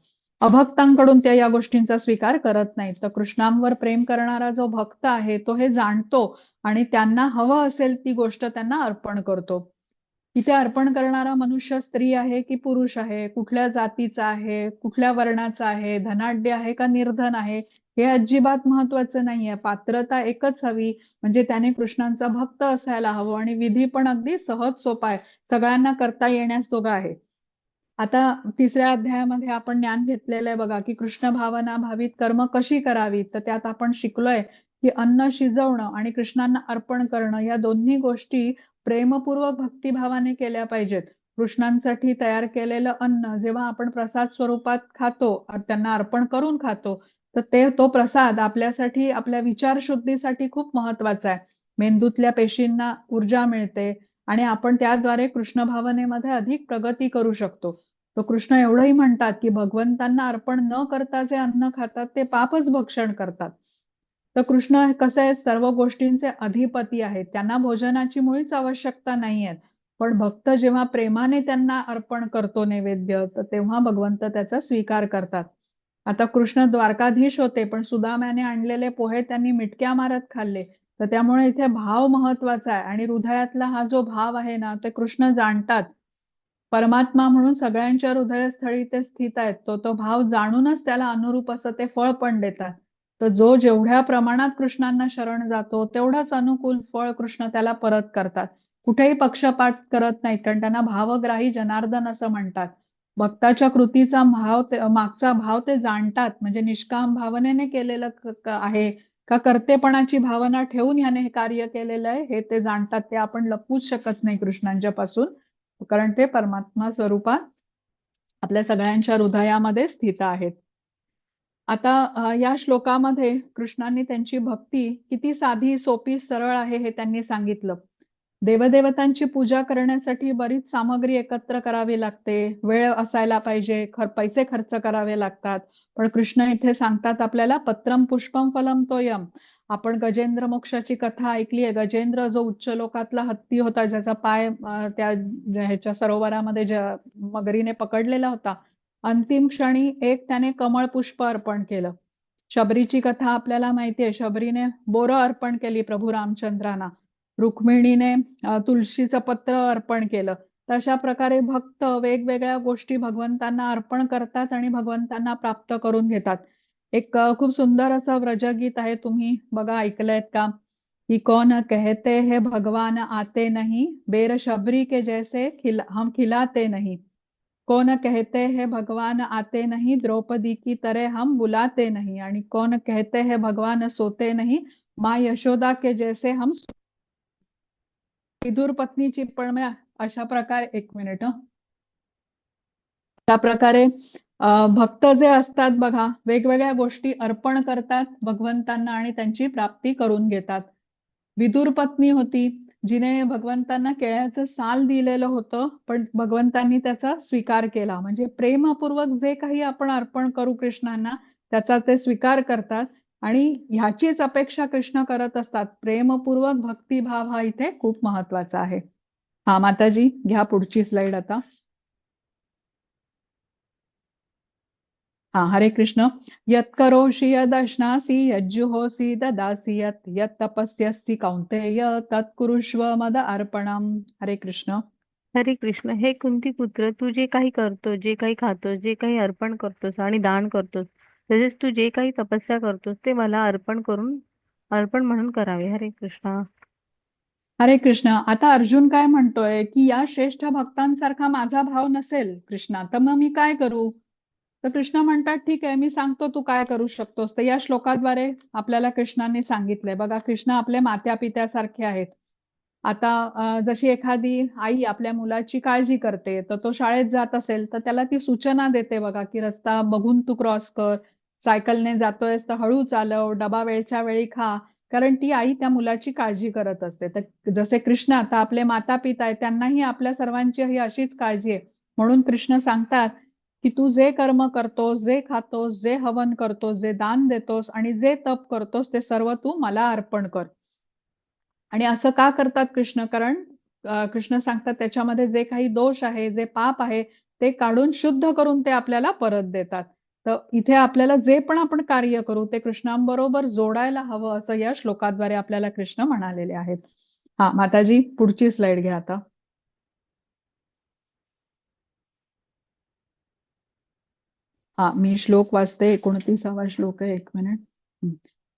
अभक्तांकडून ते या गोष्टींचा स्वीकार करत नाहीत. तर कृष्णांवर प्रेम करणारा जो भक्त आहे तो हे जाणतो आणि त्यांना हवं असेल ती गोष्ट त्यांना अर्पण करतो. इथे अर्पण करणारा मनुष्य स्त्री आहे की पुरुष आहे, कुठल्या जातीचा आहे, कुठल्या वर्णाचा आहे, धनाढ्य आहे का निर्धन आहे, हे अजिबात महत्वाचं नाहीये. पात्रता एकच हवी, म्हणजे त्याने कृष्णांचा भक्त असायला हवं आणि विधी पण अगदी सहज सोपा आहे. सगळ्यांना करता येण्याजोगा आहे. आता 3ऱ्या अध्यायामध्ये आपण ज्ञान घेतलेलं आहे बघा, की कृष्ण भावना भावित कर्म कशी करावी. तर त्यात आपण शिकलोय की अन्न शिजवणं आणि कृष्णांना अर्पण करणं या दोन्ही गोष्टी प्रेमपूर्वक भक्तिभावाने केल्या पाहिजेत. कृष्णांसाठी तयार केलेलं अन्न जेव्हा आपण प्रसाद स्वरूपात खातो, त्यांना अर्पण करून खातो, तर तो प्रसाद आपल्यासाठी, आपल्या विचारशुद्धीसाठी खूप महत्वाचा आहे. मेंदूतल्या पेशींना ऊर्जा मिळते आणि आपण त्याद्वारे कृष्ण भावनेमध्ये अधिक प्रगती करू शकतो. तर कृष्ण एवढंही म्हणतात की भगवंतांना अर्पण न करता जे अन्न खातात ते पापच भक्षण करतात. तर कृष्ण कसं आहे, सर्व गोष्टींचे अधिपती आहेत. त्यांना भोजनाची मुळीच आवश्यकता नाहीये. पण भक्त जेव्हा प्रेमाने त्यांना अर्पण करतो नैवेद्य, तर तेव्हा भगवंत त्याचा स्वीकार करतात. आता कृष्ण द्वारकाधीश होते, पण सुदाम्याने आणलेले पोहे त्यांनी मिटक्या मारत खाल्ले. तर त्यामुळे इथे भाव महत्वाचा आहे आणि हृदयातला हा जो भाव आहे ना, ते कृष्ण जाणतात. परमात्मा म्हणून सगळ्यांच्या हृदयस्थळी ते स्थित आहेत. तो भाव जाणूनच त्याला अनुरूप असं ते फळ पण देतात. तर जो जेवढ्या प्रमाणात कृष्णांना शरण जातो, तेवढंच अनुकूल फळ कृष्ण त्याला परत करतात. कुठेही पक्षपात करत नाहीत, कारण त्यांना भावग्राही जनार्दन असं म्हणतात. भक्ताच्या कृतीचा मागचा भाव ते जाणतात. म्हणजे निष्काम भावनेने केलेलं आहे का कर्तेपणाची भावना ठेवून ह्याने हे कार्य केलेलं आहे, हे ते जाणतात. ते आपण लपवूच शकत नाही कृष्णांच्या पासून, कारण ते परमात्मा स्वरूपात आपल्या सगळ्यांच्या हृदयामध्ये स्थित आहेत. आता या श्लोकामध्ये कृष्णांनी त्यांची भक्ती किती साधी, सोपी, सरळ आहे हे त्यांनी सांगितलं. देवदेवतांची पूजा करण्यासाठी बरीच सामग्री एकत्र करावी लागते, वेळ असायला पाहिजे, पैसे खर्च करावे लागतात. पण कृष्ण इथे सांगतात आपल्याला, पत्रम पुष्पम फलम तोयम. आपण गजेंद्र मोक्षाची कथा ऐकली आहे. गजेंद्र जो उच्च लोकातला हत्ती होता, ज्याचा पाय त्या ह्याच्या सरोवरामध्ये मगरीने पकडलेला होता, अंतिम क्षणी एक त्याने कमळ पुष्प अर्पण केलं. शबरीची कथा आपल्याला माहितीये. शबरीने बोरं अर्पण केली प्रभू रामचंद्रांना. रुक्मिणीने तुळशीचं पत्र अर्पण केलं. तर अशा प्रकारे भक्त वेगवेगळ्या गोष्टी भगवंतांना अर्पण करतात आणि भगवंतांना प्राप्त करून घेतात. एक खूप सुंदर असं व्रजगीत आहे, तुम्ही बघा ऐकलंयत का, कि कौन कहते हैं भगवान आते नहीं, बेर शबरी के जैसे हम खिलाते नहीं. कौन कहते हैं भगवान आते नहीं, द्रौपदी की तरह हम बुलाते नहीं. आणि कौन कहते हैं भगवान सोते नहीं, माँ यशोदा के जैसे हम. विदुर पत्नीची पण अशा प्रकारे, एक मिनिट, त्या प्रकारे भक्त जे असतात बघा, वेगवेगळ्या गोष्टी अर्पण करतात भगवंतांना आणि त्यांची प्राप्ती करून घेतात. विदुर पत्नी होती, जिने भगवंतांना केळ्याचं साल दिलेलं होतं, पण भगवंतांनी त्याचा स्वीकार केला. म्हणजे प्रेमपूर्वक जे काही आपण अर्पण करू कृष्णांना, त्याचा ते स्वीकार करतात आणि ह्याचीच अपेक्षा कृष्ण करत असतात. प्रेमपूर्वक भक्तिभाव हा इथे खूप महत्वाचा आहे. हा माताजी, घ्या पुढची स्लाइड आता. हा, हरे कृष्ण. यत् करोषि यदश्नासि यज्जुहोसि ददासि यत् यत् तपस्यसि कौन्तेय तत् कुरुष्व मद अर्पणम. हरे कृष्ण. हरे कृष्ण. हे कुंती पुत्र, तू जे काही करतो, जे काही खातोस, जे काही अर्पण करतोस आणि दान करतोस, तसेच तू जे काही तपस्या करतोस ते मला अर्पण म्हणून करावे. हरे कृष्ण. हरे कृष्ण. आता अर्जुन काय म्हणतोय की या श्रेष्ठ भक्तांसारखा माझा भाव नसेल कृष्णा, तर मग मी काय करू? तर कृष्ण म्हणतात, ठीक आहे, मी सांगतो तू काय करू शकतोस. तर या श्लोकाद्वारे आपल्याला कृष्णाने सांगितलंय. बघा, कृष्ण आपले मात्या पित्यासारखे आहेत. आता जशी एखादी आई आपल्या मुलाची काळजी करते, तर तो शाळेत जात असेल तर त्याला ती सूचना देते बघा, की रस्ता बघून तू क्रॉस कर, सायकलने जातोयस तर हळू चालव, डबा वेळच्या वेळी खा. कारण ती आई त्या मुलाची काळजी करत असते. तर जसे कृष्ण आता आपले माता पिता आहेत, त्यांनाही आपल्या सर्वांची ही अशीच काळजी आहे. म्हणून कृष्ण सांगतात की तू जे कर्म करतोस, जे खातोस, जे हवन करतोस, जे दान देतोस आणि जे तप करतोस, ते सर्व तू मला अर्पण कर. आणि असं का करतात कृष्ण? कारण कृष्ण सांगतात त्याच्यामध्ये जे काही दोष आहे, जे पाप आहे, ते काढून शुद्ध करून ते आपल्याला परत देतात. तर इथे आपल्याला जे पण आपण कार्य करू ते कृष्णांबरोबर जोडायला हवं, असं या श्लोकाद्वारे आपल्याला कृष्ण म्हणालेले आहेत. हा, माताजी पुढची स्लाइड घ्या आता. हा, मी श्लोक वाचते. 29वा श्लोक आहे. एक मिनिट.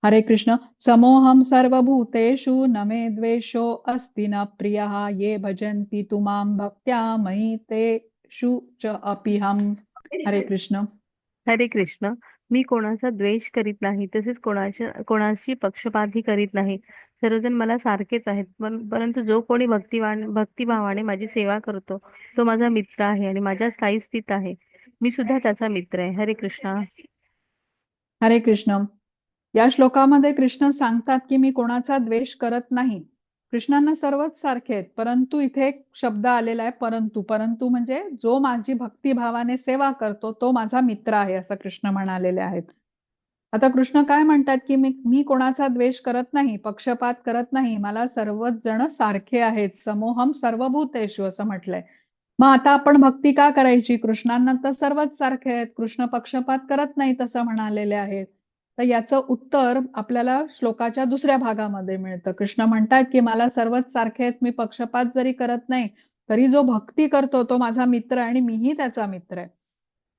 हरे कृष्ण. समोहम सर्वभूतेषु न मे द्वेषो अस्ति न प्रियः ये भजन्ति तु मां भक्त्या मयि तेषु च अपिहम. हरे कृष्ण. हरे कृष्ण. मी कोणाचा द्वेष करीत नाही, तसेच कोणाशी पक्षपातही करीत नाही. सर्वजण मला सारखेच आहेत. परंतु जो कोणी भक्तिभावाने माझी सेवा करतो, तो माझा मित्र आहे आणि माझ्या स्थायी स्थित आहे. मी सुद्धा त्याचा मित्र आहे. हरे कृष्ण. हरे कृष्ण. या श्लोकामध्ये कृष्ण सांगतात की मी कोणाचा द्वेष करत नाही. कृष्णांना सर्वच सारखे आहेत. परंतु इथे एक शब्द आलेला आहे, परंतु. परंतु म्हणजे जो माझी भक्तिभावाने सेवा करतो तो माझा मित्र आहे, असं कृष्ण म्हणालेले आहेत. आता कृष्ण काय म्हणतात की मी मी कोणाचा द्वेष करत नाही, पक्षपात करत नाही. मला सर्वच जण सारखे आहेत. समोहम सर्वभूतेषु असं म्हटलंय. मग आता आपण भक्ती का करायची? कृष्णांना तर सर्वच सारखे आहेत. कृष्ण पक्षपात करत नाही तसं म्हणालेले आहेत. तर याचं उत्तर आपल्याला श्लोकाच्या दुसऱ्या भागामध्ये मिळतं. कृष्ण म्हणतात की मला सर्वच सारखे आहेत, मी पक्षपात जरी करत नाही तरी जो भक्ती करतो तो माझा मित्र आहे आणि मीही त्याचा मित्र आहे.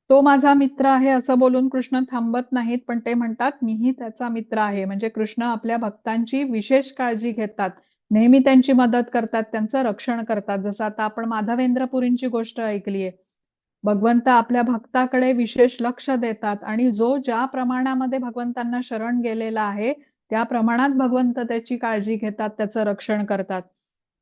तो माझा मित्र आहे असं बोलून कृष्ण थांबत नाहीत, पण ते म्हणतात मीही त्याचा मित्र आहे. म्हणजे कृष्ण आपल्या भक्तांची विशेष काळजी घेतात, नेहमी त्यांची मदत करतात, त्यांचं रक्षण करतात. जसं आता आपण माधवेंद्रपुरींची गोष्ट ऐकलीये. भगवंत आपल्या भक्ताकडे विशेष लक्ष देतात आणि जो ज्या प्रमाणामध्ये भगवंतांना शरण गेलेला आहे त्या प्रमाणात भगवंत त्याची काळजी घेतात, त्याचं रक्षण करतात.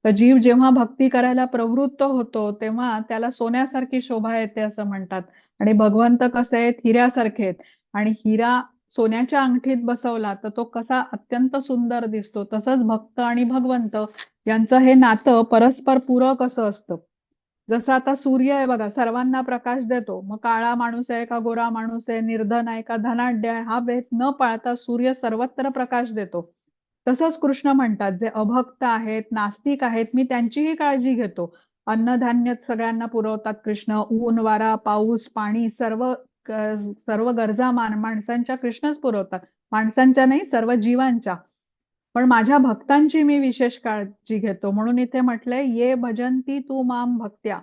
तर जीव जेव्हा भक्ती करायला प्रवृत्त होतो तेव्हा त्याला सोन्यासारखी शोभा येते असं म्हणतात. आणि भगवंत कसे आहेत? हिऱ्यासारखे आहेत. आणि हिरा सोन्याच्या अंगठीत बसवला तर तो कसा अत्यंत सुंदर दिसतो, तसंच भक्त आणि भगवंत यांचं हे नातं परस्पर पूरक असं असतं. जसं आता सूर्य आहे बघा, सर्वांना प्रकाश देतो. मग काळा माणूस आहे का गोरा माणूस आहे, निर्धन आहे का धनाढ्य आहे, हा भेद न पाळता सूर्य सर्वत्र प्रकाश देतो. तसंच कृष्ण म्हणतात जे अभक्त आहेत, नास्तिक आहेत, मी त्यांचीही काळजी घेतो. अन्नधान्य सगळ्यांना पुरवतात कृष्ण. ऊन, वारा, पाऊस, पाणी सर्व गरजा माणसांच्या कृष्णच पुरवतात. माणसांच्या नाही, सर्व जीवांच्या. पण माझ्या भक्तांची मी विशेष काळजी घेतो. म्हणून इथे म्हटलंय ये भजंती तू माम भक्त्या.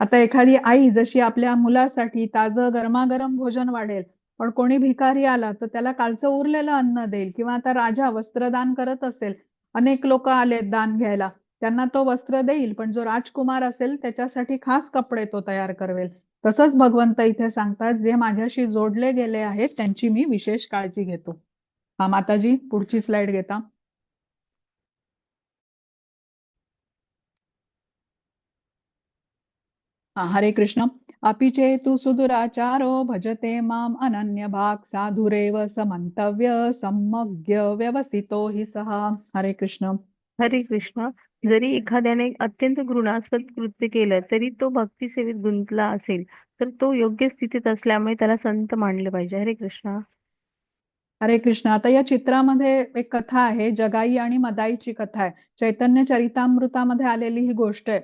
आता एखादी आई जशी आपल्या मुलासाठी ताजं गरमागरम भोजन वाढेल, पण कोणी भिकारी आला तर त्याला कालचं उरलेलं अन्न देईल. किंवा आता राजा वस्त्रदान करत असेल, अनेक लोक आलेत दान घ्यायला, त्यांना तो वस्त्र देईल, पण जो राजकुमार असेल त्याच्यासाठी खास कपडे तो तयार करवेल. तसंच भगवंत इथे सांगतात जे माझ्याशी जोडले गेले आहेत त्यांची मी विशेष काळजी घेतो. हा, माताजी पुढची स्लाइड घेता. हा, हरे कृष्ण. अपि चेतु सुदुराचारो भजते माम अनन्य भाग साधुरेव समंतव्य सम्यग्य व्यवसितो हि सहा. हरे कृष्ण. हरे कृष्ण. जरी एखाद्याने अत्यंत घृणास्पद कृत्य केलं तरी तो भक्ती सेवेत गुंतला असेल तर तो योग्य स्थितीत असल्यामुळे त्याला संत मानले पाहिजे. हरे कृष्ण. हरे कृष्ण. आता या चित्रामध्ये एक कथा आहे, जगाई आणि मदाईची कथा आहे. चैतन्य चरितामृतामध्ये आलेली ही गोष्ट आहे.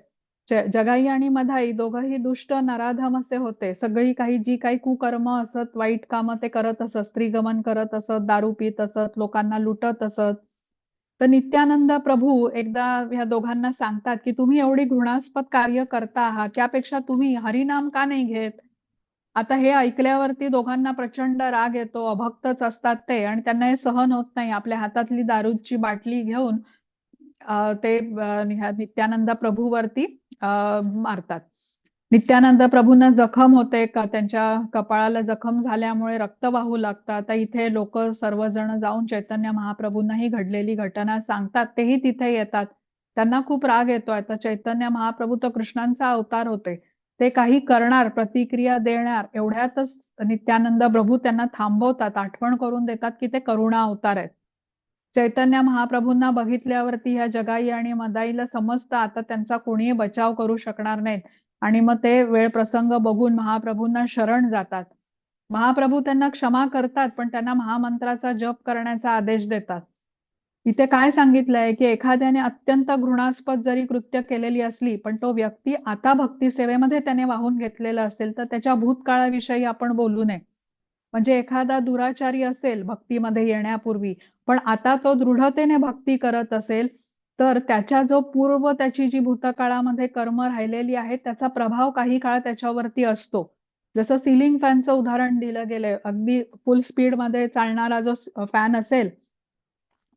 जगाई आणि मधाई दोघंही दुष्ट नराधम असे होते. सगळी जी काही कुकर्म असत, वाईट कामं ते करत असत, स्त्रीगमन करत असत, दारू पित असत, लोकांना लुटत असत. तर नित्यानंद प्रभू एकदा ह्या दोघांना सांगतात की तुम्ही एवढी घृणास्पद कार्य करता आहात, त्यापेक्षा तुम्ही हरिनाम का नाही घेत? आता हे ऐकल्यावरती दोघांना प्रचंड राग येतो. अभक्तच असतात ते आणि त्यांना हे सहन होत नाही. आपल्या हातातली दारूची बाटली घेऊन ते ह्या नित्यानंद प्रभूवरती मारतात. नित्यानंद प्रभूंना जखम होते का, त्यांच्या कपाळाला जखम झाल्यामुळे रक्त वाहू लागतं. आता इथे लोक सर्वजण जाऊन चैतन्य महाप्रभूंना ही घडलेली घटना सांगतात. तेही तिथे येतात. त्यांना खूप राग येतो. आता चैतन्य महाप्रभू तर कृष्णांचा अवतार होते. ते काही करणार, प्रतिक्रिया देणार एवढ्यातच नित्यानंद प्रभू त्यांना थांबवतात, आठवण करून देतात की ते करुणा अवतार आहेत. चैतन्य महाप्रभूंना बघितल्यावरती ह्या जगाई आणि मदाईला समजतं आता त्यांचा कोणीही बचाव करू शकणार नाहीत आणि मग ते वेळ प्रसंग बघून महाप्रभूंना शरण जातात. महाप्रभू त्यांना क्षमा करतात, पण त्यांना महामंत्राचा जप करण्याचा आदेश देतात. इथे काय सांगितलंय की एखाद्याने अत्यंत घृणास्पद जरी कृत्य केलेली असली, पण तो व्यक्ती आता भक्ती सेवेमध्ये त्याने वाहून घेतलेला असेल तर त्याच्या भूतकाळाविषयी आपण बोलू नये. म्हणजे एखादा दुराचारी असेल भक्तीमध्ये येण्यापूर्वी, पण आता तो दृढतेने भक्ती करत असेल, तर त्याच्या जो त्याची जी भूतकाळामध्ये कर्म राहिलेली आहेत, त्याचा प्रभाव काही काळ त्याच्यावरती असतो. जसं सीलिंग फॅनचं उदाहरण दिलं गेलंय. अगदी फुल स्पीडमध्ये चालणारा जो फॅन असेल,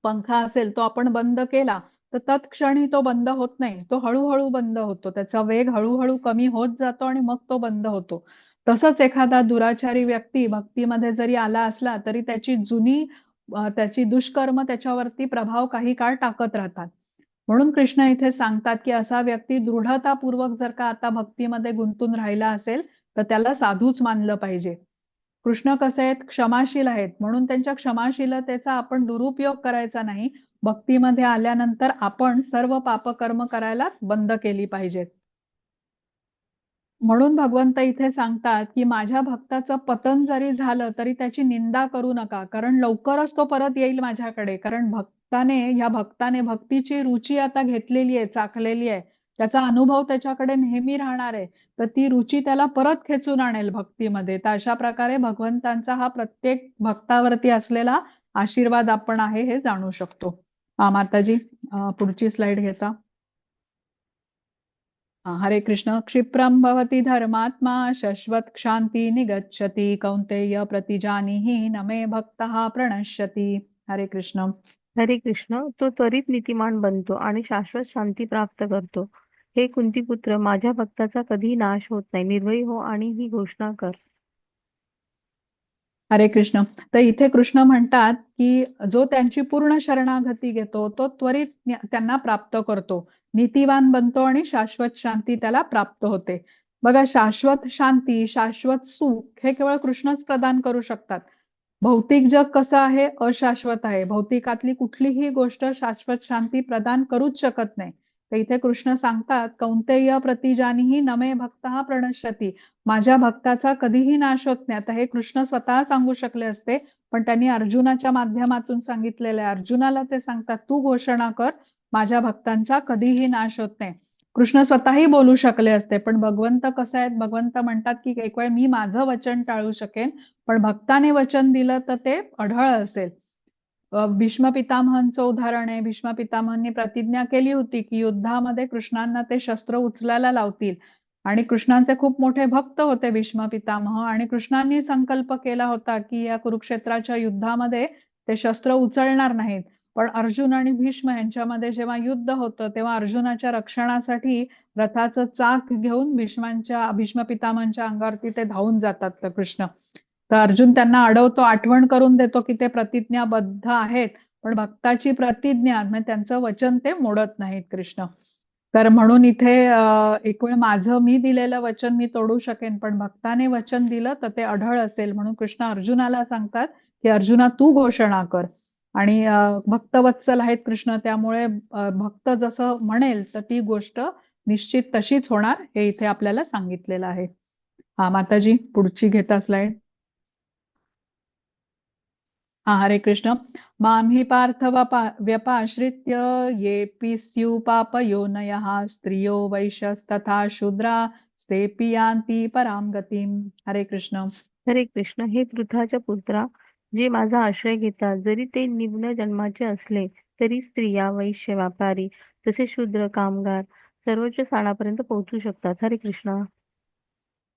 पंखा असेल, तो आपण बंद केला तर तत्क्षणी तो बंद होत नाही. तो हळूहळू बंद होतो. त्याचा वेग हळूहळू कमी होत जातो आणि मग तो बंद होतो. तसंच एखादा दुराचारी व्यक्ती भक्तीमध्ये जरी आला असला तरी त्याची दुष्कर्म त्याच्यावरती प्रभाव काही काळ टाकत राहतात. म्हणून कृष्ण इथे सांगतात की असा व्यक्ती दृढतापूर्वक जर का आता भक्तीमध्ये गुंतून राहिला असेल तर त्याला साधूच मानलं पाहिजे. कृष्ण कसे आहेत? क्षमाशील आहेत. म्हणून त्यांच्या क्षमाशीलतेचा आपण दुरुपयोग करायचा नाही. भक्तीमध्ये आल्यानंतर आपण सर्व पापकर्म करायला बंद केली पाहिजेत. म्हणून भगवंत इथे सांगतात की माझ्या भक्ताचं पतन जरी झालं तरी त्याची निंदा करू नका, कारण लवकरच तो परत येईल माझ्याकडे. कारण ह्या भक्ताने भक्तीची रुची आता घेतलेली आहे, चाखलेली आहे. त्याचा अनुभव त्याच्याकडे नेहमी राहणार आहे. तर ती रुची त्याला परत खेचून आणेल भक्तीमध्ये. तर अशा प्रकारे भगवंतांचा हा प्रत्येक भक्तावरती असलेला आशीर्वाद आपण आहे हे जाणू शकतो. माताजी पुढची स्लाइड घेता. हरे कृष्ण. क्षिप्रं भवति धर्मात्मा शश्वत क्षांती निगच्छति कौन्तेय प्रतिजानीहि न मे भक्तः प्रणश्यति. हरे कृष्ण. हरे कृष्ण. तो त्वरित नीतिमान बनतो आणि शाश्वत शांती प्राप्त करतो. हे कुंतीपुत्र, माझ्या भक्ताचा कधी नाश होत नाही. निर्भयी हो आणि ही घोषणा कर. हरे कृष्ण. तर इथे कृष्ण म्हणतात की जो त्यांची पूर्ण शरणागती घेतो तो त्वरित त्यांना प्राप्त करतो, नीतिवान बनतो आणि शाश्वत शांती त्याला प्राप्त होते. बघा, शाश्वत शांती, शाश्वत सुख हे केवळ कृष्णच प्रदान करू शकतात. भौतिक जग कसं आहे? अशाश्वत आहे. भौतिकातली कुठलीही गोष्ट शाश्वत शांती प्रदान करूच शकत नाही. तर इथे कृष्ण सांगतात, कौन्तेय प्रतिजानीहि न मे भक्तः प्रणश्यति. माझ्या भक्ताचा कधीही नाश होत नाही. आता हे कृष्ण स्वतः सांगू शकले असते, पण त्यांनी अर्जुनाच्या माध्यमातून सांगितलेलं आहे. अर्जुनाला ते सांगतात, तू घोषणा कर, माझ्या भक्तांचा कधीही नाश होत नाही. कृष्ण स्वतःही बोलू शकले असते, पण भगवंत कसं आहेत? भगवंत म्हणतात की एक वेळ मी माझं वचन टाळू शकेन, पण भक्ताने वचन दिलं तर ते अढळ असेल. भीष्म पितामहांचं उदाहरण आहे. भीष्म पितामहांनी प्रतिज्ञा केली होती की युद्धामध्ये कृष्णांना ते शस्त्र उचलायला लावतील आणि कृष्णांचे खूप मोठे भक्त होते भीष्म पितामह, आणि कृष्णांनी संकल्प केला होता की या कुरुक्षेत्राच्या युद्धामध्ये ते शस्त्र उचलणार नाहीत. पण अर्जुन आणि भीष्म यांच्यामध्ये जेव्हा युद्ध होतं तेव्हा अर्जुनाच्या रक्षणासाठी रथाचं चाक घेऊन भीष्म पितामहांच्या अंगावरती ते धावून जातात तर कृष्ण. तर अर्जुन त्यांना अडवतो, आठवण करून देतो की ते प्रतिज्ञाबद्ध आहेत, पण भक्ताची प्रतिज्ञा म्हणजे त्यांचं वचन ते मोडत नाहीत कृष्ण. तर म्हणून इथे एक वेळ माझं मी दिलेलं वचन मी तोडू शकेन, पण भक्ताने वचन दिलं तर ते अढळ असेल. म्हणून कृष्ण अर्जुनाला सांगतात की अर्जुना तू घोषणा कर. आणि भक्तवत्सल आहेत कृष्ण, त्यामुळे भक्त जसं म्हणेल तर ती गोष्ट निश्चित तशीच होणार हे इथे आपल्याला सांगितलेलं आहे. माताजी पुढची घेता स्लाइड. हा, हरे कृष्ण. मां हि पार्थ व्यपाश्रित्य येऽपि स्युः पापयोनयः स्त्रियो वैश्यस्तथा शूद्रा तेऽपि यान्ति परां गतिम्. हरे कृष्ण. हरे कृष्ण. हे पृथ्वाच्या पुत्रा, जे माझा आश्रय घेतात, जरी ते निम्न जन्माचे असले तरी स्त्रिया, वैश्य, व्यापारी तसे शूद्र, कामगार सर्वोच्च स्थानापर्यंत पोहोचू शकतात. हरे कृष्ण.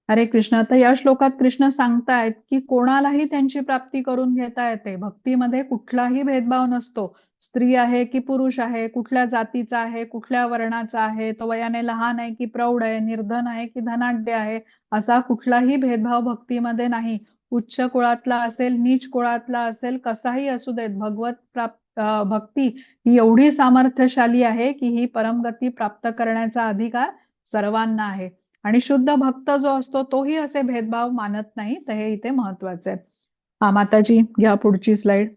हरे कृष्ण. तर या श्लोकात कृष्ण सांगतायत की कोणालाही त्यांची प्राप्ती करून घेता येते. भक्तीमध्ये कुठलाही भेदभाव नसतो. स्त्री आहे की पुरुष आहे, कुठल्या जातीचा आहे, कुठल्या वर्णाचा आहे, तो वयाने लहान आहे की प्रौढ आहे, निर्धन आहे की धनाढ्य आहे, असा कुठलाही भेदभाव भक्तीमध्ये नाही. उच्च कुळातला असेल, नीच कुळातला असेल, कसाही असू देत, भक्ती ही एवढी सामर्थ्यशाली आहे की ही परमगती प्राप्त करण्याचा अधिकार सर्वांना आहे. आणि शुद्ध भक्त जो असतो तोही असे भेदभाव मानत नाही. तर हे इथे महत्वाचं आहे. हा, माताजी घ्या पुढची स्लाइड.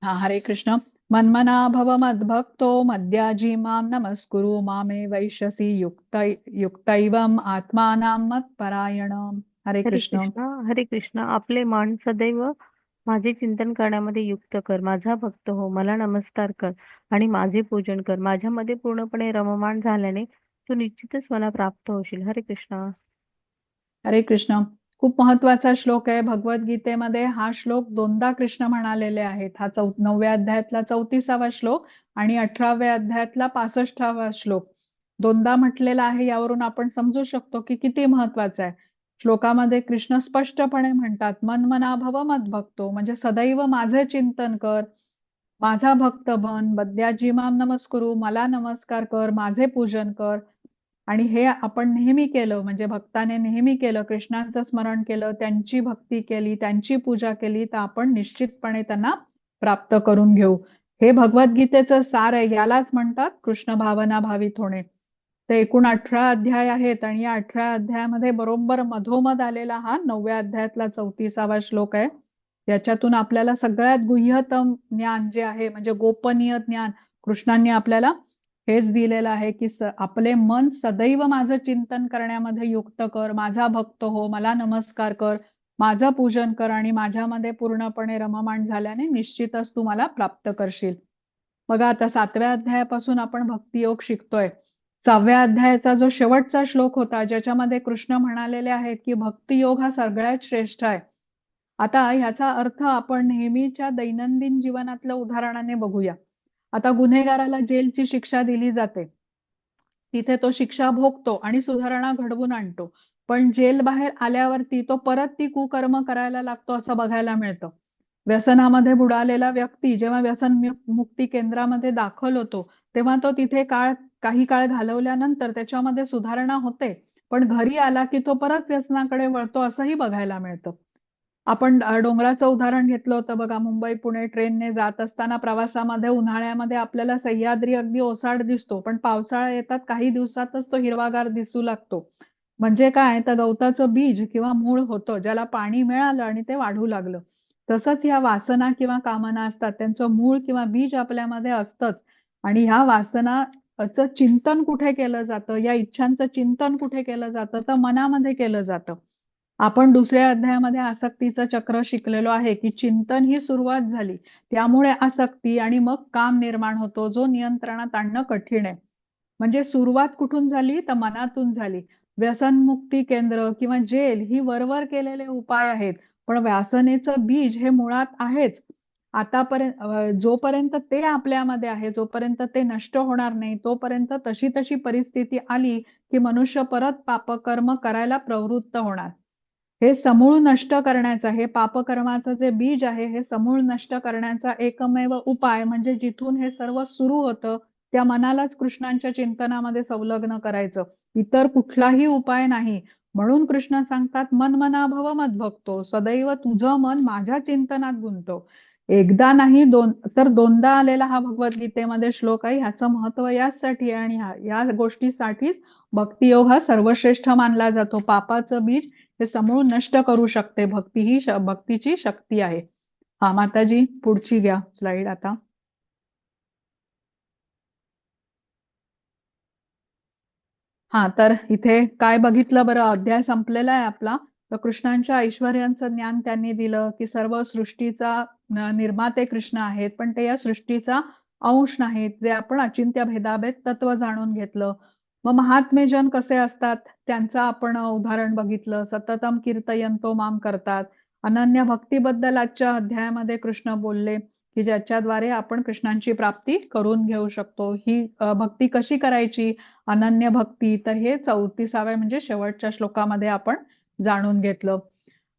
हा, हरे कृष्ण. मन्मना भव मद्भक्तो मद्याजी मां नमस्कुरु मामे वैश्यसि युक्तैवम आत्मानां मत्परायणम. हरे हरे कृष्ण. कृष्ण. हरे कृष्ण. आपले मन सदैव माझे चिंतन करण्यामध्ये युक्त कर. माझा भक्त हो, मला नमस्कार कर आणि माझे पूजन कर. माझ्यामध्ये पूर्णपणे रममाण झाल्याने तू निश्चितच मला प्राप्त होशील. हरे कृष्ण. हरे कृष्ण. खूप महत्वाचा श्लोक आहे. भगवद्गीतेमध्ये हा श्लोक दोनदा कृष्ण म्हणालेले आहेत. हा 9व्या अध्यायातला 34वा श्लोक आणि 18व्या अध्यायातला 65वा श्लोक दोनदा म्हटलेला आहे. यावरून आपण समजू शकतो की किती महत्वाचा आहे. श्लोकामध्ये कृष्ण स्पष्टपणे म्हणतात, मन्मना भव मद्भक्तो, म्हणजे सदैव माझे चिंतन कर, माझा भक्त बन, बद्याजी माम नमस्कुरु, मला नमस्कार कर, माझे पूजन कर. आणि हे आपण नेहमी केलं, म्हणजे भक्ताने नेहमी केलं, कृष्णांचं स्मरण केलं, त्यांची भक्ती केली, त्यांची पूजा केली, तर आपण निश्चितपणे त्यांना प्राप्त करून घेऊ. हे भगवद्गीतेचं सार आहे. यालाच म्हणतात कृष्ण भावना भावित होणे. ते एकूण 18 अध्याय आहेत आणि या 18 अध्यायामध्ये बरोबर मधोमध आलेला हा 9व्या अध्यायातला 34वा श्लोक आहे. याच्यातून आपल्याला सगळ्यात गुह्यतम ज्ञान जे आहे, म्हणजे गोपनीय ज्ञान, कृष्णांनी आपल्याला हेच दिलेलं आहे की आपले मन सदैव माझं चिंतन करण्यामध्ये युक्त कर, माझा भक्त हो, मला नमस्कार कर, माझं पूजन कर आणि माझ्यामध्ये पूर्णपणे रममाण झाल्याने निश्चितच तू मला प्राप्त करशील. बघा, आता 7व्या अध्यायापासून आपण भक्तियोग शिकतोय. 6व्या अध्यायाचा जो शेवटचा श्लोक होता, ज्याच्यामध्ये कृष्ण म्हणालेले आहेत की भक्तियोग हा सगळ्यात श्रेष्ठ आहे. आता ह्याचा अर्थ आपण नेहमीच्या दैनंदिन जीवनातल्या उदाहरणाने बघूया. आता गुन्हेगाराला जेलची शिक्षा दिली जाते. तिथे तो शिक्षा भोगतो आणि सुधारणा घडवून आणतो. पण जेल बाहेर आल्यावरती तो परत ती कुकर्म करायला लागतो असं बघायला मिळतं. व्यसनामध्ये बुडालेला व्यक्ती जेव्हा व्यसन मुक्ती केंद्रामध्ये दाखल होतो, तेव्हा तो तिथे काही काळ घालवल्यानंतर त्याच्यामध्ये सुधारणा होते. पण घरी आला की तो परत व्यसनाकडे वळतो असंही बघायला मिळतं. आपण डोंगराचं उदाहरण घेतलं होतं बघा. मुंबई पुणे ट्रेनने जात असताना प्रवासामध्ये उन्हाळ्यामध्ये आपल्याला सह्याद्री अगदी ओसाड दिसतो, पण पावसाळा येतात काही दिवसातच तो हिरवागार दिसू लागतो. म्हणजे काय, तर गवताचं बीज किंवा मूळ होतं, ज्याला पाणी मिळालं आणि ते वाढू लागलं. तसंच ह्या वासना किंवा कामना असतात, त्यांचं मूळ किंवा बीज आपल्यामध्ये असतंच. आणि ह्या वासनाचं चिंतन कुठे केलं जातं, या इच्छांचं चिंतन कुठे केलं जातं, तर मनामध्ये केलं जातं. आपण दुसऱ्या अध्यायामध्ये आसक्तीचं चक्र शिकलेलो आहे की चिंतन ही सुरुवात झाली, त्यामुळे आसक्ती आणि मग काम निर्माण होतो, जो नियंत्रणात आणणं कठीण आहे. म्हणजे सुरुवात कुठून झाली, तर मनातून झाली. व्यसनमुक्ती केंद्र किंवा जेल ही वरवर केलेले उपाय आहेत, पण व्यसनेचं बीज हे मुळात आहेच. आतापर्यंत जोपर्यंत ते आपल्यामध्ये आहे, जोपर्यंत ते नष्ट होणार नाही, तोपर्यंत तशी तशी परिस्थिती आली की मनुष्य परत पापकर्म करायला प्रवृत्त होणार. हे समूळ नष्ट करण्याचा, हे पापकर्माचं जे बीज आहे, हे समूळ नष्ट करण्याचा एकमेव उपाय म्हणजे जिथून हे सर्व सुरू होतं, त्या मनालाच कृष्णांच्या चिंतनामध्ये संलग्न करायचं. इतर कुठलाही उपाय नाही. म्हणून कृष्ण सांगतात, मन्मना भव मद्भक्तो, सदैव तुझं मन माझ्या चिंतनात गुंतव. एकदा नाही तर दोनदा आलेला हा भगवद्गीतेमध्ये श्लोक आहे. ह्याचं महत्व याचसाठी आहे आणि या गोष्टीसाठीच भक्तियोग हा सर्वश्रेष्ठ मानला जातो. पापाचं बीज हे समूळ नष्ट करू शकते. भक्ती ही भक्तीची शक्ती आहे. हा, माताजी पुढची घ्या स्लाइड आता. हा, तर इथे काय बघितलं बरं, अध्याय संपलेला आहे आपला. तर कृष्णांच्या ऐश्वर्यांचं ज्ञान त्यांनी दिलं, की सर्व सृष्टीचा निर्माते कृष्ण आहेत, पण ते या सृष्टीचा अंश नाहीत, जे आपण अचिंत्य भेदाभेद तत्व जाणून घेतलं. मग महात्मे जन कसे असतात त्यांचं आपण उदाहरण बघितलं. सततम कीर्तयंतो माम करतात. अनन्य भक्तीबद्दल आजच्या अध्यायामध्ये कृष्ण बोलले, की ज्याच्याद्वारे आपण कृष्णांची प्राप्ती करून घेऊ शकतो. ही भक्ती कशी करायची, अनन्य भक्ती, तर हे 34व्या म्हणजे शेवटच्या श्लोकामध्ये आपण जाणून घेतलं.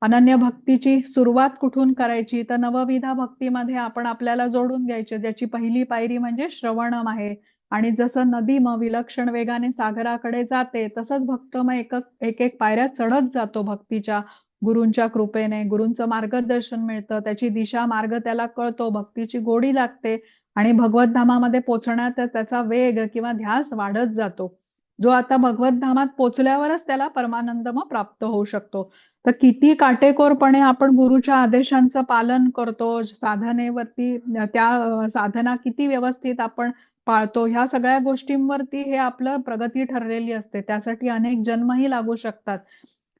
अनन्य भक्तीची सुरुवात कुठून करायची, तर नवविधा भक्तीमध्ये आपण आपल्याला जोडून घ्यायचे, ज्याची पहिली पायरी म्हणजे श्रवणम आहे. आणि जसं नदी मग विलक्षण वेगाने सागराकडे जाते, तसंच भक्त मग एक एक पायऱ्या चढत जातो भक्तीच्या. गुरूंच्या कृपेने गुरूंचं मार्गदर्शन मिळतं, त्याची दिशा मार्ग त्याला कळतो, भक्तीची गोडी लागते आणि भगवत धामामध्ये पोहोचण्यात त्याचा वेग किंवा ध्यास वाढत जातो. जो आता भगवत धामात पोहोचल्यावरच त्याला परमानंद मग प्राप्त होऊ शकतो. तर किती काटेकोरपणे आपण गुरुच्या आदेशांचं पालन करतो, साधनेवरती त्या साधना किती व्यवस्थित आपण पाळतो, ह्या सगळ्या गोष्टींवरती हे आपलं प्रगती ठरलेली असते. त्यासाठी अनेक जन्मही लागू शकतात.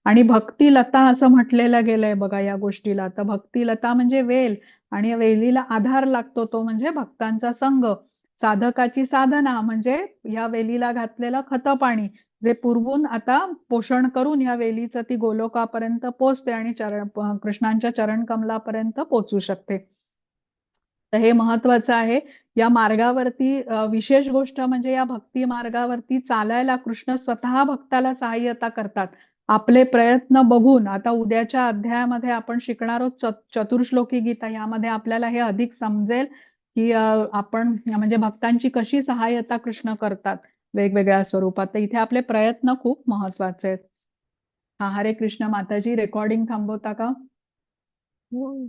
आणि भक्तिलता असं म्हटलेलं गेलंय बघा या गोष्टीला. तर भक्तिलता म्हणजे वेल, आणि वेलीला आधार लागतो, तो म्हणजे भक्तांचा संघ. साधकाची साधना म्हणजे ह्या वेलीला घातलेलं खतं पाणी, जे पुरवून आता पोषण करून ह्या वेलीचं ती गोलोकापर्यंत पोचते आणि कृष्णांच्या चरण कमलापर्यंत पोचू शकते. तर हे महत्वाचं आहे. या मार्गावरती विशेष गोष्ट म्हणजे या भक्ती मार्गावरती चालायला कृष्ण स्वतः भक्ताला सहाय्यता करतात. आपले प्रयत्न बघून आता उद्याच्या अध्यायामध्ये आपण शिकणार आहोत चतुर्श्लोकी गीता. यामध्ये आपल्याला हे अधिक समजेल, की आपण म्हणजे भक्तांची कशी सहाय्यता कृष्ण करतात वेगवेगळ्या स्वरूपात. तर इथे आपले प्रयत्न खूप महत्वाचे आहेत. हा, हरे कृष्ण. माताजी, रेकॉर्डिंग थांबवता का? हो.